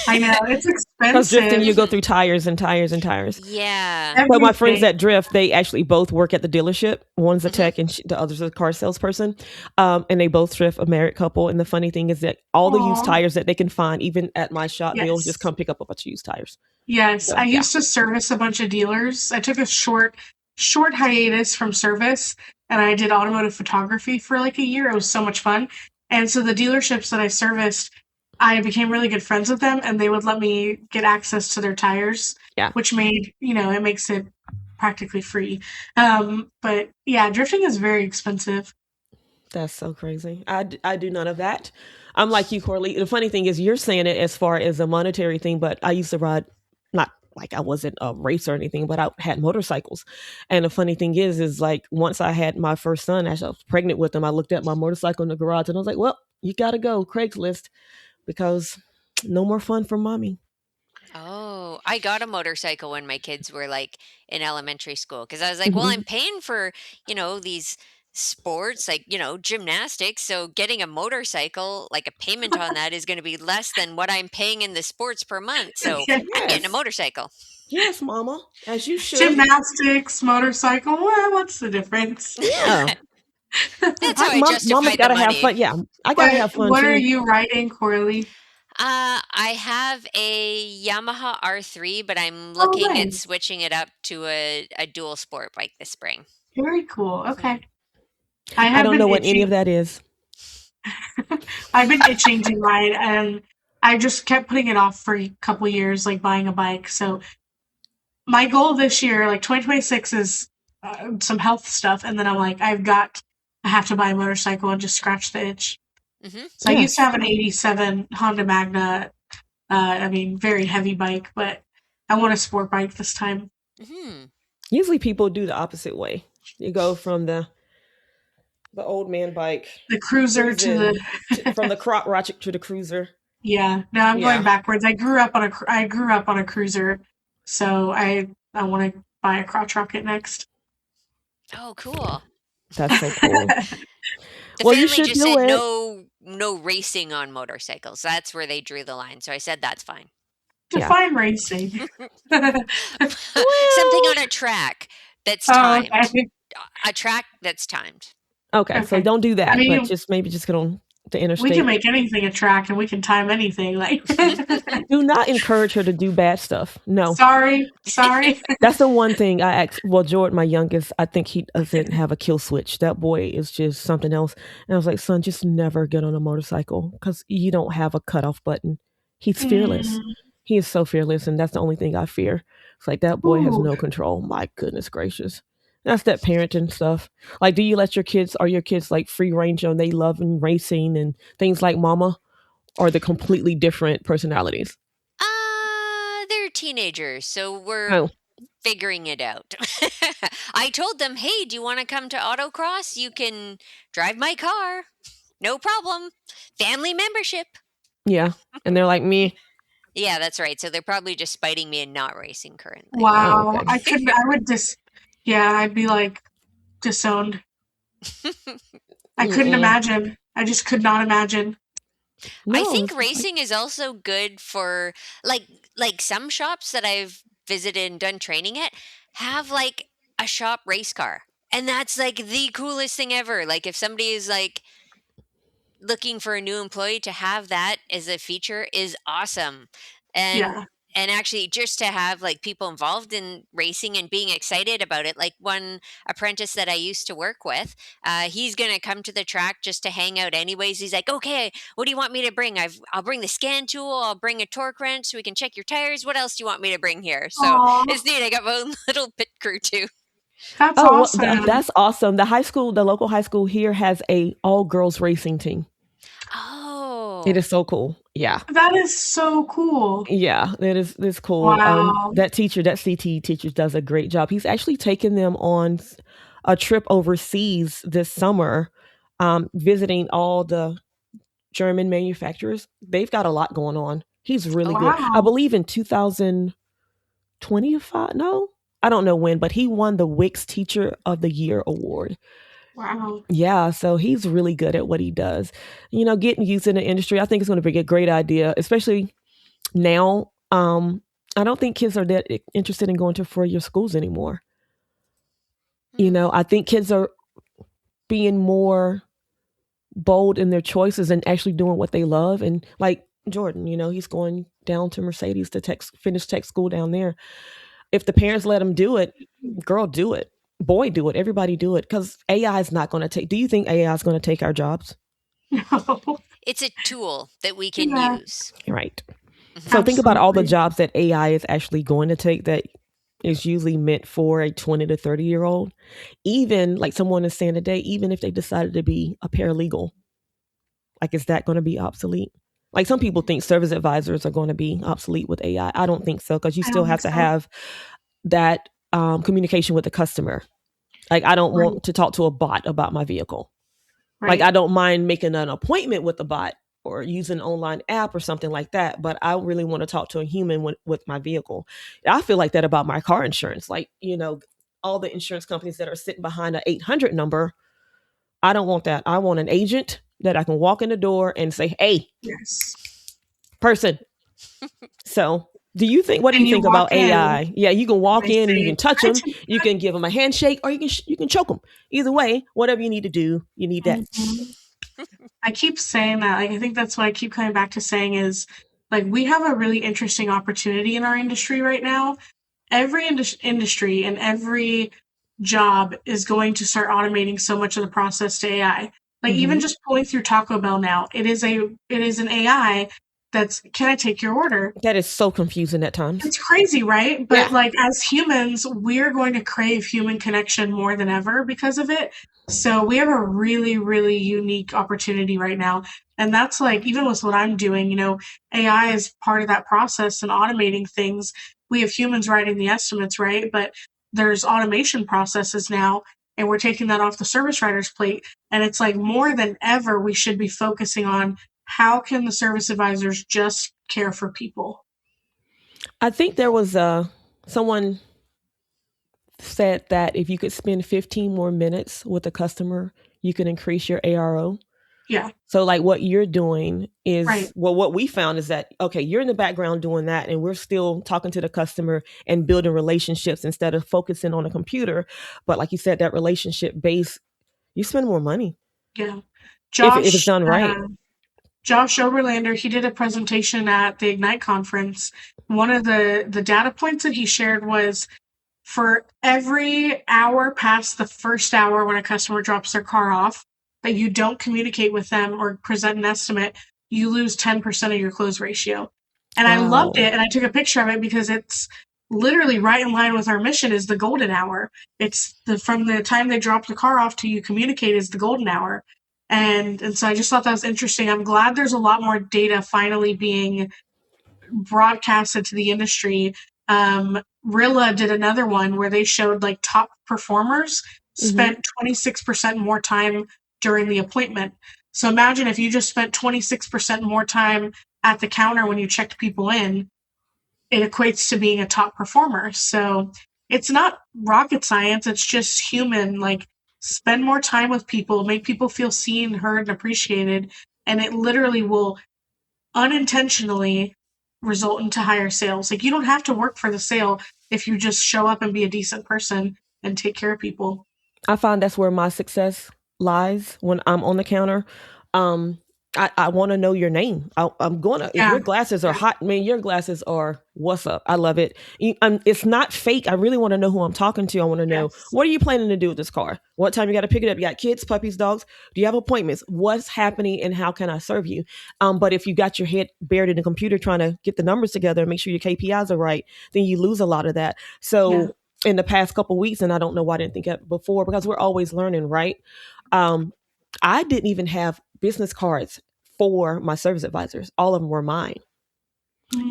I know, it's expensive. Because drifting, you go through tires and tires and tires. Yeah. But my friends that drift, they actually both work at the dealership. One's a tech and the other's a car salesperson. And they both drift, a married couple. And the funny thing is that all the used tires that they can find, even at my shop, they'll just come pick up a bunch of used tires. Yes, so, I used to service a bunch of dealers. I took a short hiatus from service, and I did automotive photography for like a year. It was so much fun. And so the dealerships that I serviced, I became really good friends with them, and they would let me get access to their tires, which made, it makes it practically free. But yeah, drifting is very expensive. That's so crazy. I do none of that. I'm like you, Coralee. The funny thing is you're saying it as far as a monetary thing, but I used to ride, not like I wasn't a racer or anything, but I had motorcycles. And the funny thing is like once I had my first son, as I was pregnant with him, I looked at my motorcycle in the garage and I was like, well, you got to go, Craigslist, because no more fun for mommy. Oh, I got a motorcycle when my kids were like in elementary school because I was like, well, I'm paying for, these sports, like, gymnastics. So getting a motorcycle, like a payment on that is going to be less than what I'm paying in the sports per month. So I'm getting a motorcycle. Yes, mama, as you should. Gymnastics, motorcycle, well, what's the difference? Yeah. That's how I justify Mama's gotta the money. have fun. Yeah, I gotta have fun What too. are you riding, Coralee? I have a Yamaha R3, but I'm looking at switching it up to a dual sport bike this spring. Very cool. Okay. I don't know what any of that is. I've been itching to ride, and I just kept putting it off for a couple years, like buying a bike. So my goal this year, like 2026, is some health stuff, and then I'm like, I have to buy a motorcycle and just scratch the itch. So I used to have an 87 Honda Magna, very heavy bike, but I want a sport bike this time. Usually people do the opposite way. You go from the old man bike, the cruiser from the crop rocket to the cruiser. Yeah, no, I'm going backwards. I grew up on a cruiser, so I want to buy a crotch rocket next. Oh, cool! That's so cool. The family just said no racing on motorcycles. That's where they drew the line. So I said that's fine. Define racing. Something on a track that's timed. Okay. A track that's timed. Okay, so don't do that. But just get on the interstate. We can make anything a track, and we can time anything. Like, do not encourage her to do bad stuff. No. Sorry. That's the one thing I asked. Well, Jordan, my youngest, I think he doesn't have a kill switch. That boy is just something else. And I was like, son, just never get on a motorcycle because you don't have a cutoff button. He's fearless. He is so fearless, and that's the only thing I fear. It's like that boy has no control. My goodness gracious. That's that parenting stuff. Like, do you let your kids like free range on they love and racing and things like mama, or the completely different personalities? They're teenagers, so we're figuring it out. I told them, hey, do you want to come to Autocross? You can drive my car. No problem. Family membership. Yeah. And they're like, me. Yeah, that's right. So they're probably just spiting me and not racing currently. Wow. Oh, okay. I'd be like disowned. I couldn't imagine. I just could not imagine. No, I think racing is also good for like some shops that I've visited and done training at have like a shop race car. And that's like the coolest thing ever. Like if somebody is like looking for a new employee, to have that as a feature is awesome. And actually just to have like people involved in racing and being excited about it. Like one apprentice that I used to work with, he's going to come to the track just to hang out anyways. He's like, okay, what do you want me to bring? I'll bring the scan tool. I'll bring a torque wrench so we can check your tires. What else do you want me to bring here? So it's neat. I got my own little pit crew too. That's awesome. Well, that's awesome. The local high school here has a all girls racing team. Oh, it is so cool. Yeah, that is so cool. Yeah, that's cool. Wow. That CT teacher does a great job. He's actually taken them on a trip overseas this summer, visiting all the German manufacturers. They've got a lot going on. He's really good. I believe in 2025. No, I don't know when, but he won the Wix Teacher of the Year award. Wow. Yeah, so he's really good at what he does. Getting used in the industry, I think it's going to be a great idea, especially now. I don't think kids are that interested in going to 4-year schools anymore. I think kids are being more bold in their choices and actually doing what they love. And like Jordan, he's going down to Mercedes to finish tech school down there. If the parents let him do it, girl, do it. Boy, do it. Everybody do it. Because AI is not going to take... Do you think AI is going to take our jobs? No. It's a tool that we can use. Right. So think about all the jobs that AI is actually going to take that is usually meant for a 20 to 30-year-old. Even, like someone is saying today, even if they decided to be a paralegal, like, is that going to be obsolete? Like some people think service advisors are going to be obsolete with AI. I don't think so, because you still have to have that communication with the customer. Like, I don't want to talk to a bot about my vehicle. Like, I don't mind making an appointment with the bot or use an online app or something like that, but I really want to talk to a human with my vehicle. I feel like that about my car insurance. Like, all the insurance companies that are sitting behind an 800 number, I don't want that. I want an agent that I can walk in the door and say, hey, yes, person. So what do you think about AI? Yeah, you can walk in and you can touch them. You can give them a handshake, or you can choke them. Either way, whatever you need to do, you need that. I keep saying that. Like, I think that's what I keep coming back to saying is, like, we have a really interesting opportunity in our industry right now. Every industry and every job is going to start automating so much of the process to AI. Like, even just pulling through Taco Bell now, it is an AI that's, can I take your order? That is so confusing at times. It's crazy, right? But like, as humans, we're going to crave human connection more than ever because of it. So we have a really, really unique opportunity right now. And that's like, even with what I'm doing, AI is part of that process and automating things. We have humans writing the estimates, right? But there's automation processes now, and we're taking that off the service writer's plate. And it's like, more than ever, we should be focusing on how can the service advisors just care for people. I think there was someone said that if you could spend 15 more minutes with a customer, you can increase your ARO. Yeah. So like what you're doing is, well, what we found is that, okay, you're in the background doing that, and we're still talking to the customer and building relationships instead of focusing on a computer. But like you said, that relationship base, you spend more money. Yeah. If it's done right. Josh Oberlander, he did a presentation at the Ignite conference. One of the data points that he shared was, for every hour past the first hour when a customer drops their car off that you don't communicate with them or present an estimate, you lose 10% of your close ratio. And I loved it, and I took a picture of it because it's literally right in line with our mission is the golden hour. It's from the time they drop the car off to you communicate is the golden hour. And so I just thought that was interesting. I'm glad there's a lot more data finally being broadcasted to the industry Rilla did another one where they showed like top performers spent 26% more time during the appointment. So imagine if you just spent 26% more time at the counter when you checked people in, it equates to being a top performer. So it's not rocket science. It's just human. Like, spend more time with people, make people feel seen, heard, and appreciated. And it literally will unintentionally result into higher sales. Like, you don't have to work for the sale if you just show up and be a decent person and take care of people. I find that's where my success lies when I'm on the counter. I want to know your name. I'm going to, if your glasses are hot, man, your glasses are what's up. I love it. It's not fake. I really want to know who I'm talking to. I want to know, what are you planning to do with this car? What time you got to pick it up? You got kids, puppies, dogs? Do you have appointments? What's happening and how can I serve you? But if you got your head buried in the computer trying to get the numbers together and make sure your KPIs are right, then you lose a lot of that. So in the past couple of weeks, and I don't know why I didn't think of it before, because we're always learning, right? I didn't even have business cards for my service advisors. All of them were mine.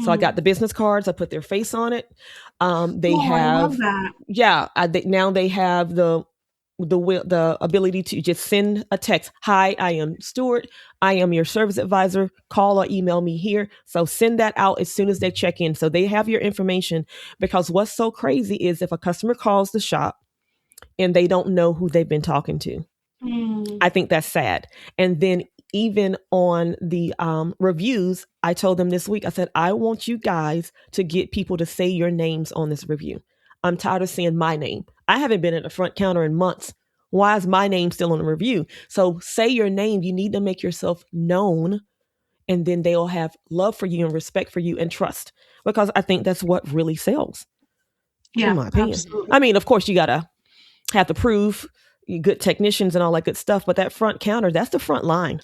So I got the business cards. I put their face on it. They have, I love that. Now they have the ability to just send a text. Hi, I am Stuart. I am your service advisor. Call or email me here. So send that out as soon as they check in. So they have your information, because what's so crazy is if a customer calls the shop and they don't know who they've been talking to. I think that's sad. And then even on the reviews, I told them this week, I said, I want you guys to get people to say your names on this review. I'm tired of seeing my name. I haven't been at the front counter in months. Why is my name still on the review? So say your name. You need to make yourself known, and then they'll have love for you and respect for you and trust, because I think that's what really sells. Yeah, in my opinion. Absolutely. I mean, of course, you got to have to prove good technicians and all that good stuff, but that front counter, that's the front line.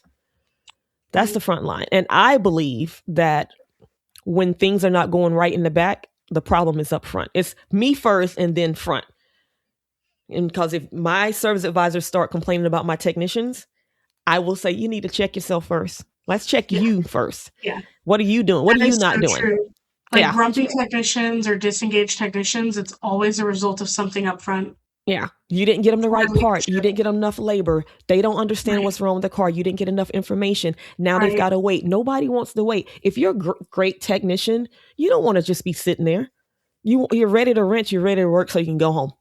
That's the front line. And I believe that when things are not going right in the back, the problem is up front. It's me first and then front. And because if my service advisors start complaining about my technicians, I will say, you need to check yourself first. Let's check you first. Yeah. What are you doing? What are you not doing? True. Like grumpy technicians or disengaged technicians, it's always a result of something up front. Yeah. You didn't get them the right part. You didn't get them enough labor. They don't understand what's wrong with the car. You didn't get enough information. Now they've got to wait. Nobody wants to wait. If you're a great technician, you don't want to just be sitting there. You're ready to wrench. You're ready to work so you can go home.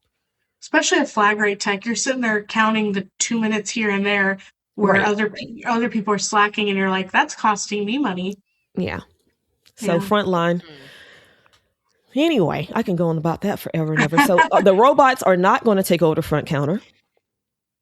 Especially a flag rate tech. You're sitting there counting the 2 minutes here and there where other people are slacking, and you're like, that's costing me money. Yeah. So Frontline. Anyway, I can go on about that forever and ever. So the robots are not going to take over the front counter.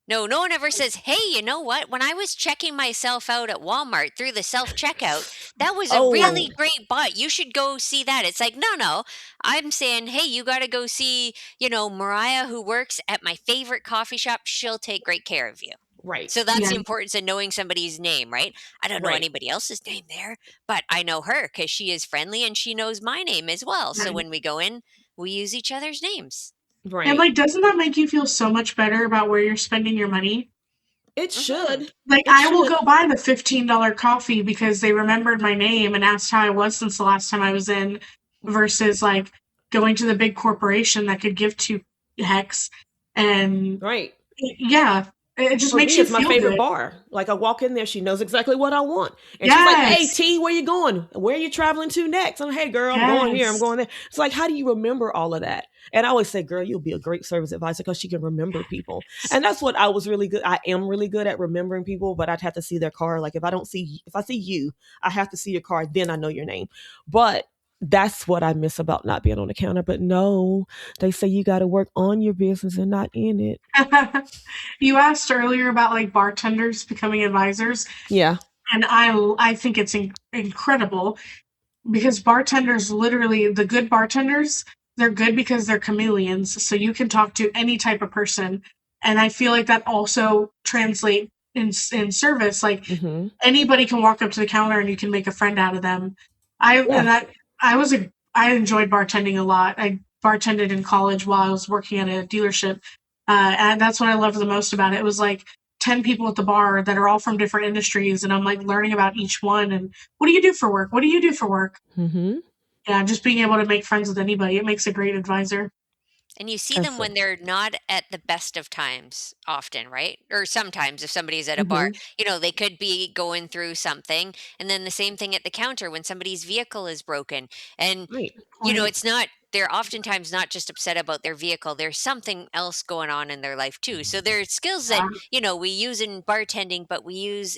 No one ever says, hey, you know what? When I was checking myself out at Walmart through the self-checkout, that was a really great bot. You should go see that. It's like, no. I'm saying, hey, you got to go see, Mariah, who works at my favorite coffee shop. She'll take great care of you. Right. So that's the importance of knowing somebody's name, right? I don't know anybody else's name there, but I know her because she is friendly and she knows my name as well. Right. So when we go in, we use each other's names. Right. And doesn't that make you feel so much better about where you're spending your money? It should. I will go buy the $15 coffee because they remembered my name and asked how I was since the last time I was in, versus going to the big corporation that could give 2 hex. And it just makes you feel my favorite good. bar. I walk in there, she knows exactly what I want. And she's like, hey, T, where you going? Where are you traveling to next? I'm like, hey, girl, I'm going here. I'm going there. It's like, how do you remember all of that? And I always say, girl, you'll be a great service advisor because she can remember people. And that's what I was really good. I am really good at remembering people, but I'd have to see their car. If I see you, I have to see your car. Then I know your name. But that's what I miss about not being on the counter. But no, they say you got to work on your business and not in it. You asked earlier about bartenders becoming advisors. Yeah. And I think it's incredible because bartenders, literally the good bartenders, they're good because they're chameleons. So you can talk to any type of person. And I feel like that also translates in service. Anybody can walk up to the counter and you can make a friend out of them. I enjoyed bartending a lot. I bartended in college while I was working at a dealership. And that's what I loved the most about it. It was 10 people at the bar that are all from different industries. And I'm learning about each one. And what do you do for work? What do you do for work? Mm-hmm. Yeah, just being able to make friends with anybody, it makes a great advisor. And you see them when they're not at the best of times often, right? Or sometimes if somebody's at a bar, they could be going through something. And then the same thing at the counter when somebody's vehicle is broken. And, it's not, they're oftentimes not just upset about their vehicle. There's something else going on in their life too. So there are skills that, we use in bartending, but we use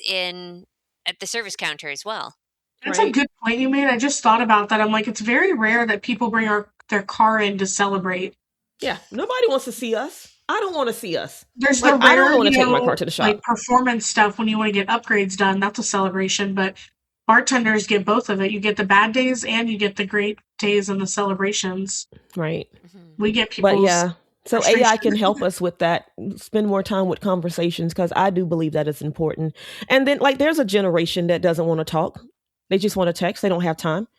at the service counter as well. That's a good point you made. I just thought about that. I'm like, it's very rare that people bring their car in to celebrate. Yeah, nobody wants to see us. I don't want to see us. There's the rare, I don't want to take my car to the shop. Like performance stuff when you want to get upgrades done, that's a celebration. But bartenders get both of it. You get the bad days and you get the great days and the celebrations. Right. We get people. But yeah, so AI can help us with that. Spend more time with conversations because I do believe that it's important. And then there's a generation that doesn't want to talk. They just want to text. They don't have time.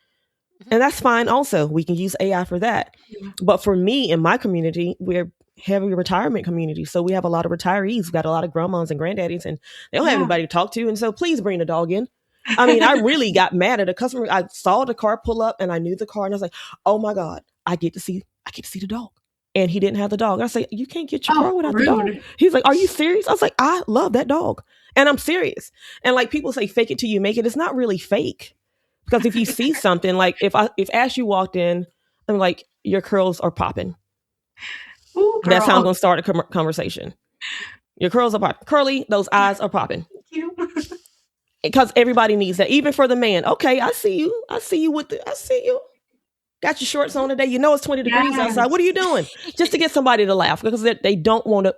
And that's fine also. We can use AI for that. Yeah. But for me, in my community, we're heavy retirement community. So we have a lot of retirees. We've got a lot of grandmas and granddaddies, and they don't have anybody to talk to. And so please bring the dog in. I mean, I really got mad at a customer. I saw the car pull up and I knew the car and I was like, oh my God, I get to see the dog. And he didn't have the dog. I said, you can't get your car without the dog. He's like, are you serious? I was like, I love that dog. And I'm serious. And people say, fake it till you make it. It's not really fake. Because if you see something, if Ash you walked in, I'm like, your curls are popping. Ooh, that's how I'm going to start a conversation. Your curls are popping. Curly, those eyes are popping. Because everybody needs that, even for the man. Okay, I see you. I see you. Got your shorts on today. It's 20 degrees outside. What are you doing? Just to get somebody to laugh because they don't want to.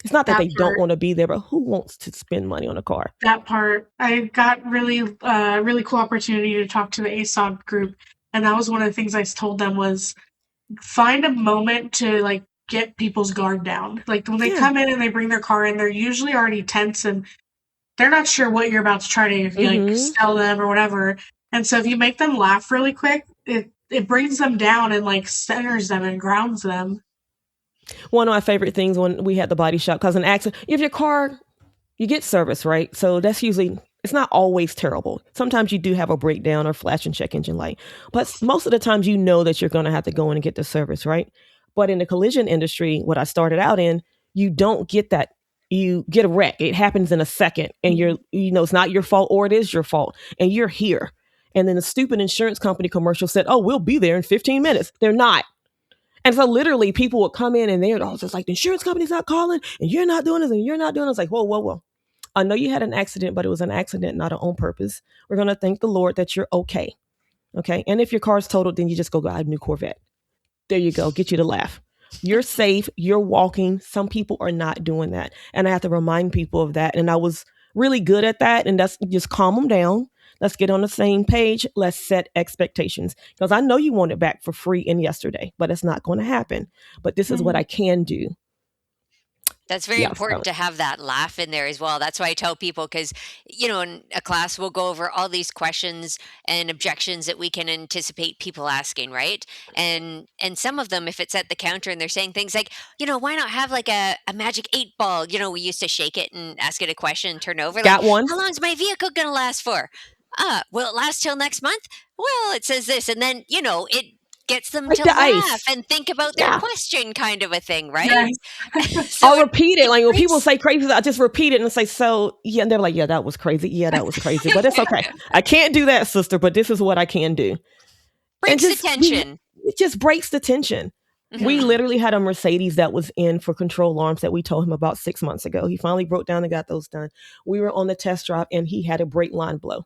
It's not that they don't want to be there, but who wants to spend money on a car? That part. I got really cool opportunity to talk to the ASOG group. And that was one of the things I told them was find a moment to get people's guard down. When they come in and they bring their car in, they're usually already tense and they're not sure what you're about to try to sell them or whatever. And so if you make them laugh really quick, it brings them down and centers them and grounds them. One of my favorite things when we had the body shop, because an accident, if your car, you get service, right? So that's usually, it's not always terrible. Sometimes you do have a breakdown or flash and check engine light, but most of the times that you're going to have to go in and get the service, right? But in the collision industry, what I started out in, you don't get that. You get a wreck. It happens in a second and it's not your fault or it is your fault and you're here. And then the stupid insurance company commercial said, oh, we'll be there in 15 minutes. They're not. And so literally people would come in and they're all just like, the insurance company's not calling and you're not doing this and you're not doing this. Like, whoa. I know you had an accident, but it was an accident, not on purpose. We're going to thank the Lord that you're okay. Okay. And if your car's totaled, then you just go buy a new Corvette. There you go. Get you to laugh. You're safe. You're walking. Some people are not doing that. And I have to remind people of that. And I was really good at that. And that's just calm them down. Let's get on the same page. Let's set expectations. Because I know you want it back for free in yesterday, but it's not going to happen. But this is what I can do. That's very important to have that laugh in there as well. That's why I tell people, because, in a class, we'll go over all these questions and objections that we can anticipate people asking, right? And some of them, if it's at the counter and they're saying things like, why not have a magic 8-ball? We used to shake it and ask it a question and turn over. Got one. How long is my vehicle going to last for? Will it last till next month? Well, it says this. And then, it gets them to laugh and think about their question, kind of a thing, right? Yes. So I'll repeat it. When people say crazy, I just repeat it and say, so, yeah. And they're like, yeah, that was crazy. Yeah, that was crazy. But it's okay. I can't do that, sister, but this is what I can do. Breaks the tension. It just breaks the tension. Mm-hmm. We literally had a Mercedes that was in for control alarms that we told him about 6 months ago. He finally broke down and got those done. We were on the test drive and he had a brake line blow.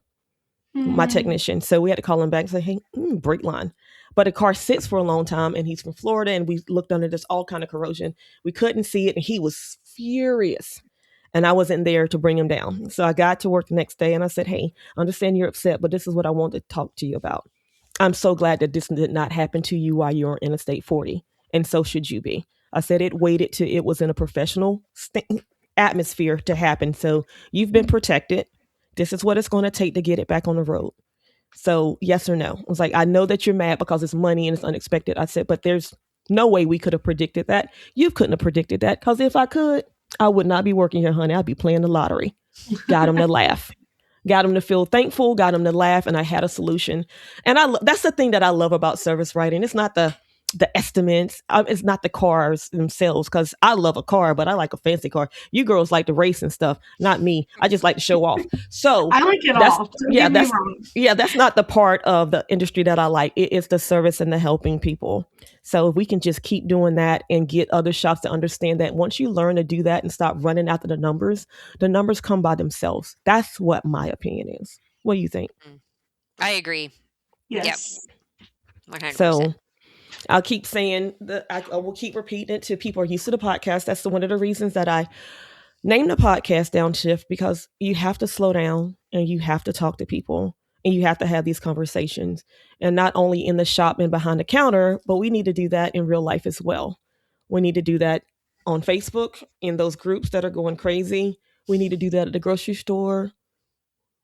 My technician. So we had to call him back and say, hey, brake line. But the car sits for a long time and he's from Florida and we looked under this all kind of corrosion. We couldn't see it and he was furious. And I wasn't there to bring him down. So I got to work the next day and I said, hey, I understand you're upset, but this is what I want to talk to you about. I'm so glad that this did not happen to you while you're in Interstate 40. And so should you be. I said it waited till it was in a professional atmosphere to happen. So you've been protected. This is what it's going to take to get it back on the road. So yes or no? I was like, I know that you're mad because it's money and it's unexpected. I said, but there's no way we could have predicted that. You couldn't have predicted that because if I could, I would not be working here, honey. I'd be playing the lottery. Got him to laugh. got them to feel thankful, got them to laugh, and I had a solution. And that's the thing that I love about service writing. It's not the estimates. It's not the cars themselves, because I love a car, but I like a fancy car. You girls like to race and stuff, not me. I just like to show off. So I like it all. That's not the part of the industry that I like. It is the service and the helping people. So if we can just keep doing that and get other shops to understand that once you learn to do that and stop running after the numbers come by themselves. That's what my opinion is. What do you think? I agree. Yes. Yep. 100%. So I'll keep saying I will keep repeating it to people who are used to the podcast. That's one of the reasons that I named the podcast Downshift, because you have to slow down and you have to talk to people and you have to have these conversations, and not only in the shop and behind the counter, but we need to do that in real life as well. We need to do that on Facebook in those groups that are going crazy. We need to do that at the grocery store,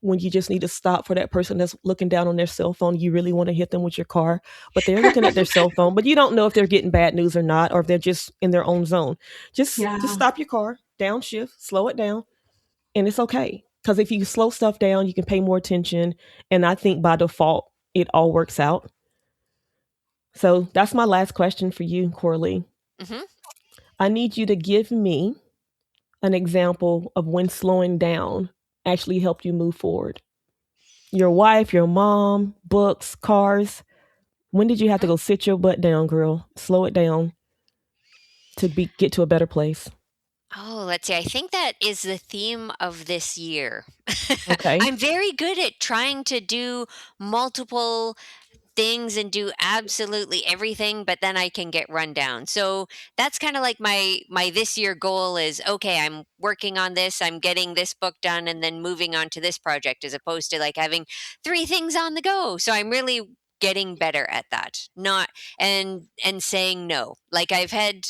when you just need to stop for that person that's looking down on their cell phone. You really want to hit them with your car, but they're looking at their cell phone, but you don't know if they're getting bad news or not, or if they're just in their own zone. Just stop your car, downshift, slow it down, and it's okay. Because if you slow stuff down, you can pay more attention. And I think by default, it all works out. So that's my last question for you, Coralee. Mm-hmm. I need you to give me an example of when slowing down actually helped you move forward. Your wife, your mom, books, cars. When did you have to go sit your butt down, girl? Slow it down to get to a better place. Oh, let's see. I think that is the theme of this year. Okay. I'm very good at trying to do multiple things and do absolutely everything, but then I can get run down. So that's kind of like my this year goal is, okay, I'm working on this, I'm getting this book done, and then moving on to this project, as opposed to like having 3 things on the go. So I'm really getting better at that. Not and saying no. Like I've had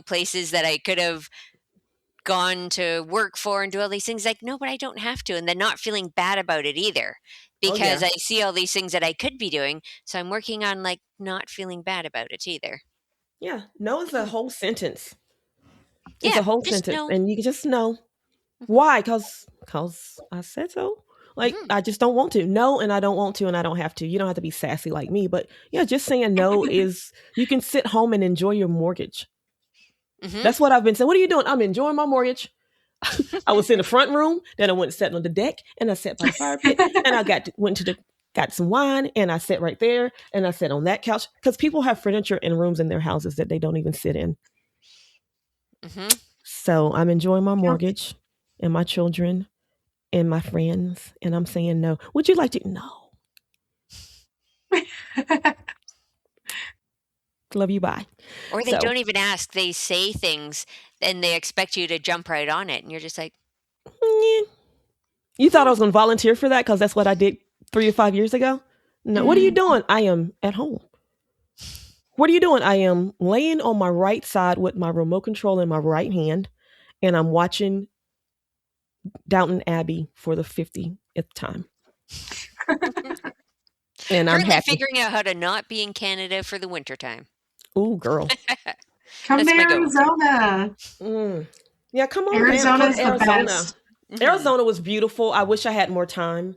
places that I could have gone to work for and do all these things, like, no, but I don't have to, and then not feeling bad about it either, because I see all these things that I could be doing, so I'm working on like not feeling bad about it either. Yeah, no is a whole sentence. It's a whole sentence, no. And you can just know. Why? Because I said so. Like, I just don't want to. No, and I don't want to, and I don't have to. You don't have to be sassy like me, but yeah, just saying no is, you can sit home and enjoy your mortgage. That's what I've been saying. What are you doing? I'm enjoying my mortgage. I was in the front room, then I went and sat on the deck, and I sat by the fire pit, and I got some wine, and I sat right there, and I sat on that couch, because people have furniture in rooms in their houses that they don't even sit in. So I'm enjoying my mortgage and my children and my friends, and I'm saying no. Would you like to? No. Love you, bye. Or they don't even ask. They say things, and they expect you to jump right on it, and you're just like, You thought I was going to volunteer for that because that's what I did 3 or 5 years ago? No. What are you doing? I am at home. What are you doing? I am laying on my right side with my remote control in my right hand, and I'm watching Downton Abbey for the 50th time. And I'm happy. Figuring out how to not be in Canada for the wintertime. Ooh, girl. Come to Arizona. Yeah, come on. Arizona's the best. Arizona was beautiful. I wish I had more time.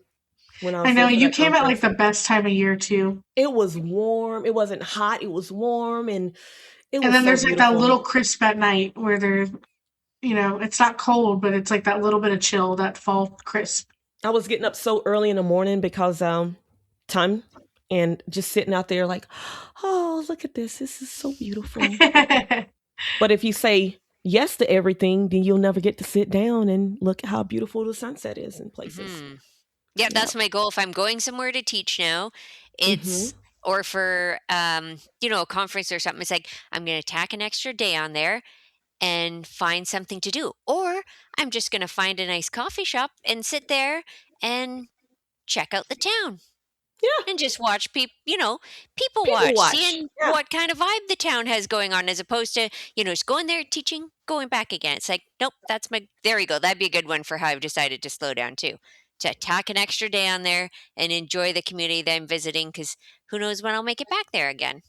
When I know you came at like the best time of year too. It was warm. It wasn't hot. It was warm, and it was. And then so there's beautiful. Like that little crisp at night where there's, it's not cold, but it's like that little bit of chill, that fall crisp. I was getting up so early in the morning because time, and just sitting out there like, oh, look at this. This is so beautiful. But if you say yes to everything, then you'll never get to sit down and look at how beautiful the sunset is in places. Yeah, that's my goal. If I'm going somewhere to teach now, it's or for a conference or something, it's like I'm going to tack an extra day on there and find something to do, or I'm just going to find a nice coffee shop and sit there and check out the town. Yeah. And just watch people watch. Seeing what kind of vibe the town has going on, as opposed to, just going there, teaching, going back again. It's like, nope, there we go. That'd be a good one for how I've decided to slow down too. To tack an extra day on there and enjoy the community that I'm visiting, because who knows when I'll make it back there again.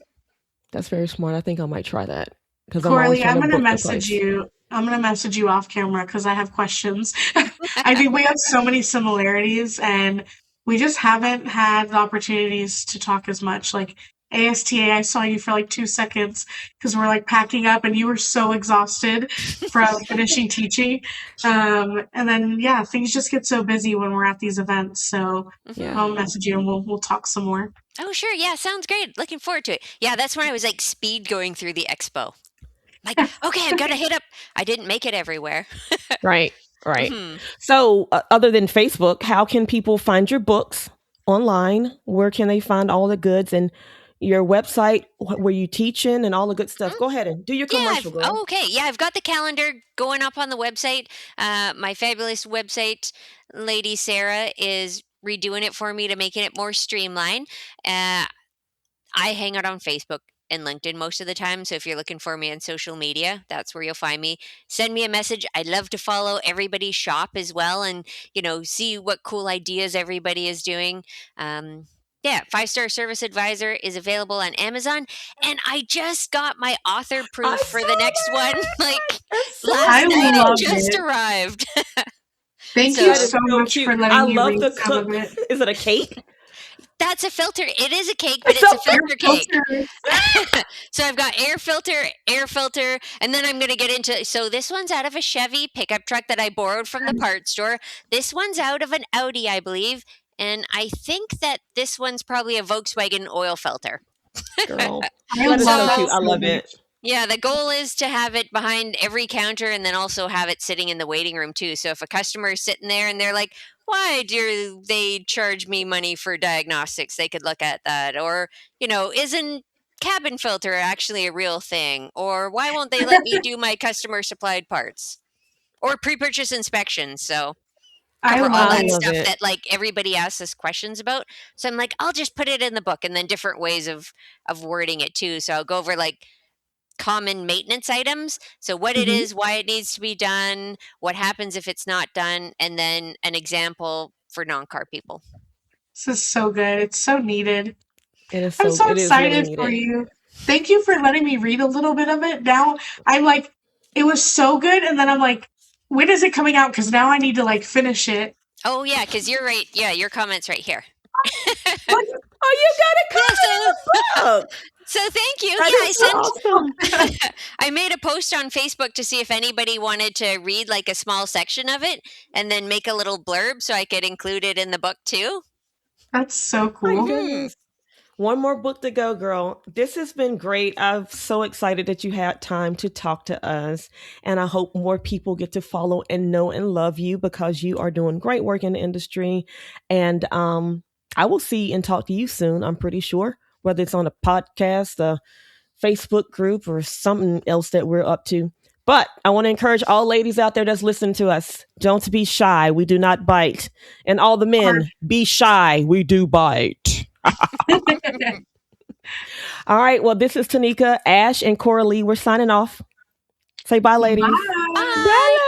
That's very smart. I think I might try that. Coralee, I'm going to message you I'm going to message you off camera because I have questions. I think we have so many similarities, and we just haven't had the opportunities to talk as much. Like ASTA, I saw you for like 2 seconds because we're like packing up and you were so exhausted from finishing teaching. And then, yeah, things just get so busy when we're at these events. So I'll message you and we'll talk some more. Oh, sure. Yeah, sounds great. Looking forward to it. Yeah, that's when I was like speed going through the expo. Like, okay, I've got to hit up. I didn't make it everywhere. Right. So other than Facebook, how can people find your books online? Where can they find all the goods and your website where you teaching and all the good stuff? Go ahead and do your commercial, girl. Okay. Yeah, I've got the calendar going up on the website. My fabulous website, Lady Sarah, is redoing it for me to making it more streamlined. I hang out on Facebook and LinkedIn most of the time. So if you're looking for me on social media, that's where you'll find me. Send me a message. I love to follow everybody's shop as well and, see what cool ideas everybody is doing. 5-Star Service Advisor is available on Amazon. And I just got my author proof for the next one. Like last night it just arrived. Thank you so much for letting me read some of it. Is it a cake? That's a filter. It is a cake, but it's a filter cake. So I've got air filter, and then I'm going to get into, so this one's out of a Chevy pickup truck that I borrowed from the parts store. This one's out of an Audi, I believe. And I think that this one's probably a Volkswagen oil filter. Girl, that is so cute. I love it. Yeah, the goal is to have it behind every counter and then also have it sitting in the waiting room too. So if a customer is sitting there and they're like, why do they charge me money for diagnostics? They could look at that. Or, isn't cabin filter actually a real thing? Or why won't they let me do my customer supplied parts? Or pre-purchase inspections. So cover all that stuff that like everybody asks us questions about. So I'm like, I'll just put it in the book, and then different ways of wording it too. So I'll go over like common maintenance items. So what it is, why it needs to be done, what happens if it's not done, and then an example for non-car people. This is so good. It's so needed. I'm so excited for you. Thank you for letting me read a little bit of it. Now I'm like, it was so good. And then I'm like, when is it coming out? Because now I need to like finish it. Oh yeah, because you're right. Yeah, your comment's right here. You got a comment in the book. So thank you. I made a post on Facebook to see if anybody wanted to read like a small section of it and then make a little blurb so I could include it in the book too. That's so cool. One more book to go, girl. This has been great. I'm so excited that you had time to talk to us. And I hope more people get to follow and know and love you because you are doing great work in the industry. And I will see and talk to you soon, I'm pretty sure, whether it's on a podcast, a Facebook group, or something else that we're up to. But I want to encourage all ladies out there that's listening to us, don't be shy. We do not bite. And all the men, be shy. We do bite. All right. Well, this is Tonnika, Ash, and Coralee. We're signing off. Say bye, ladies. Bye. Bye.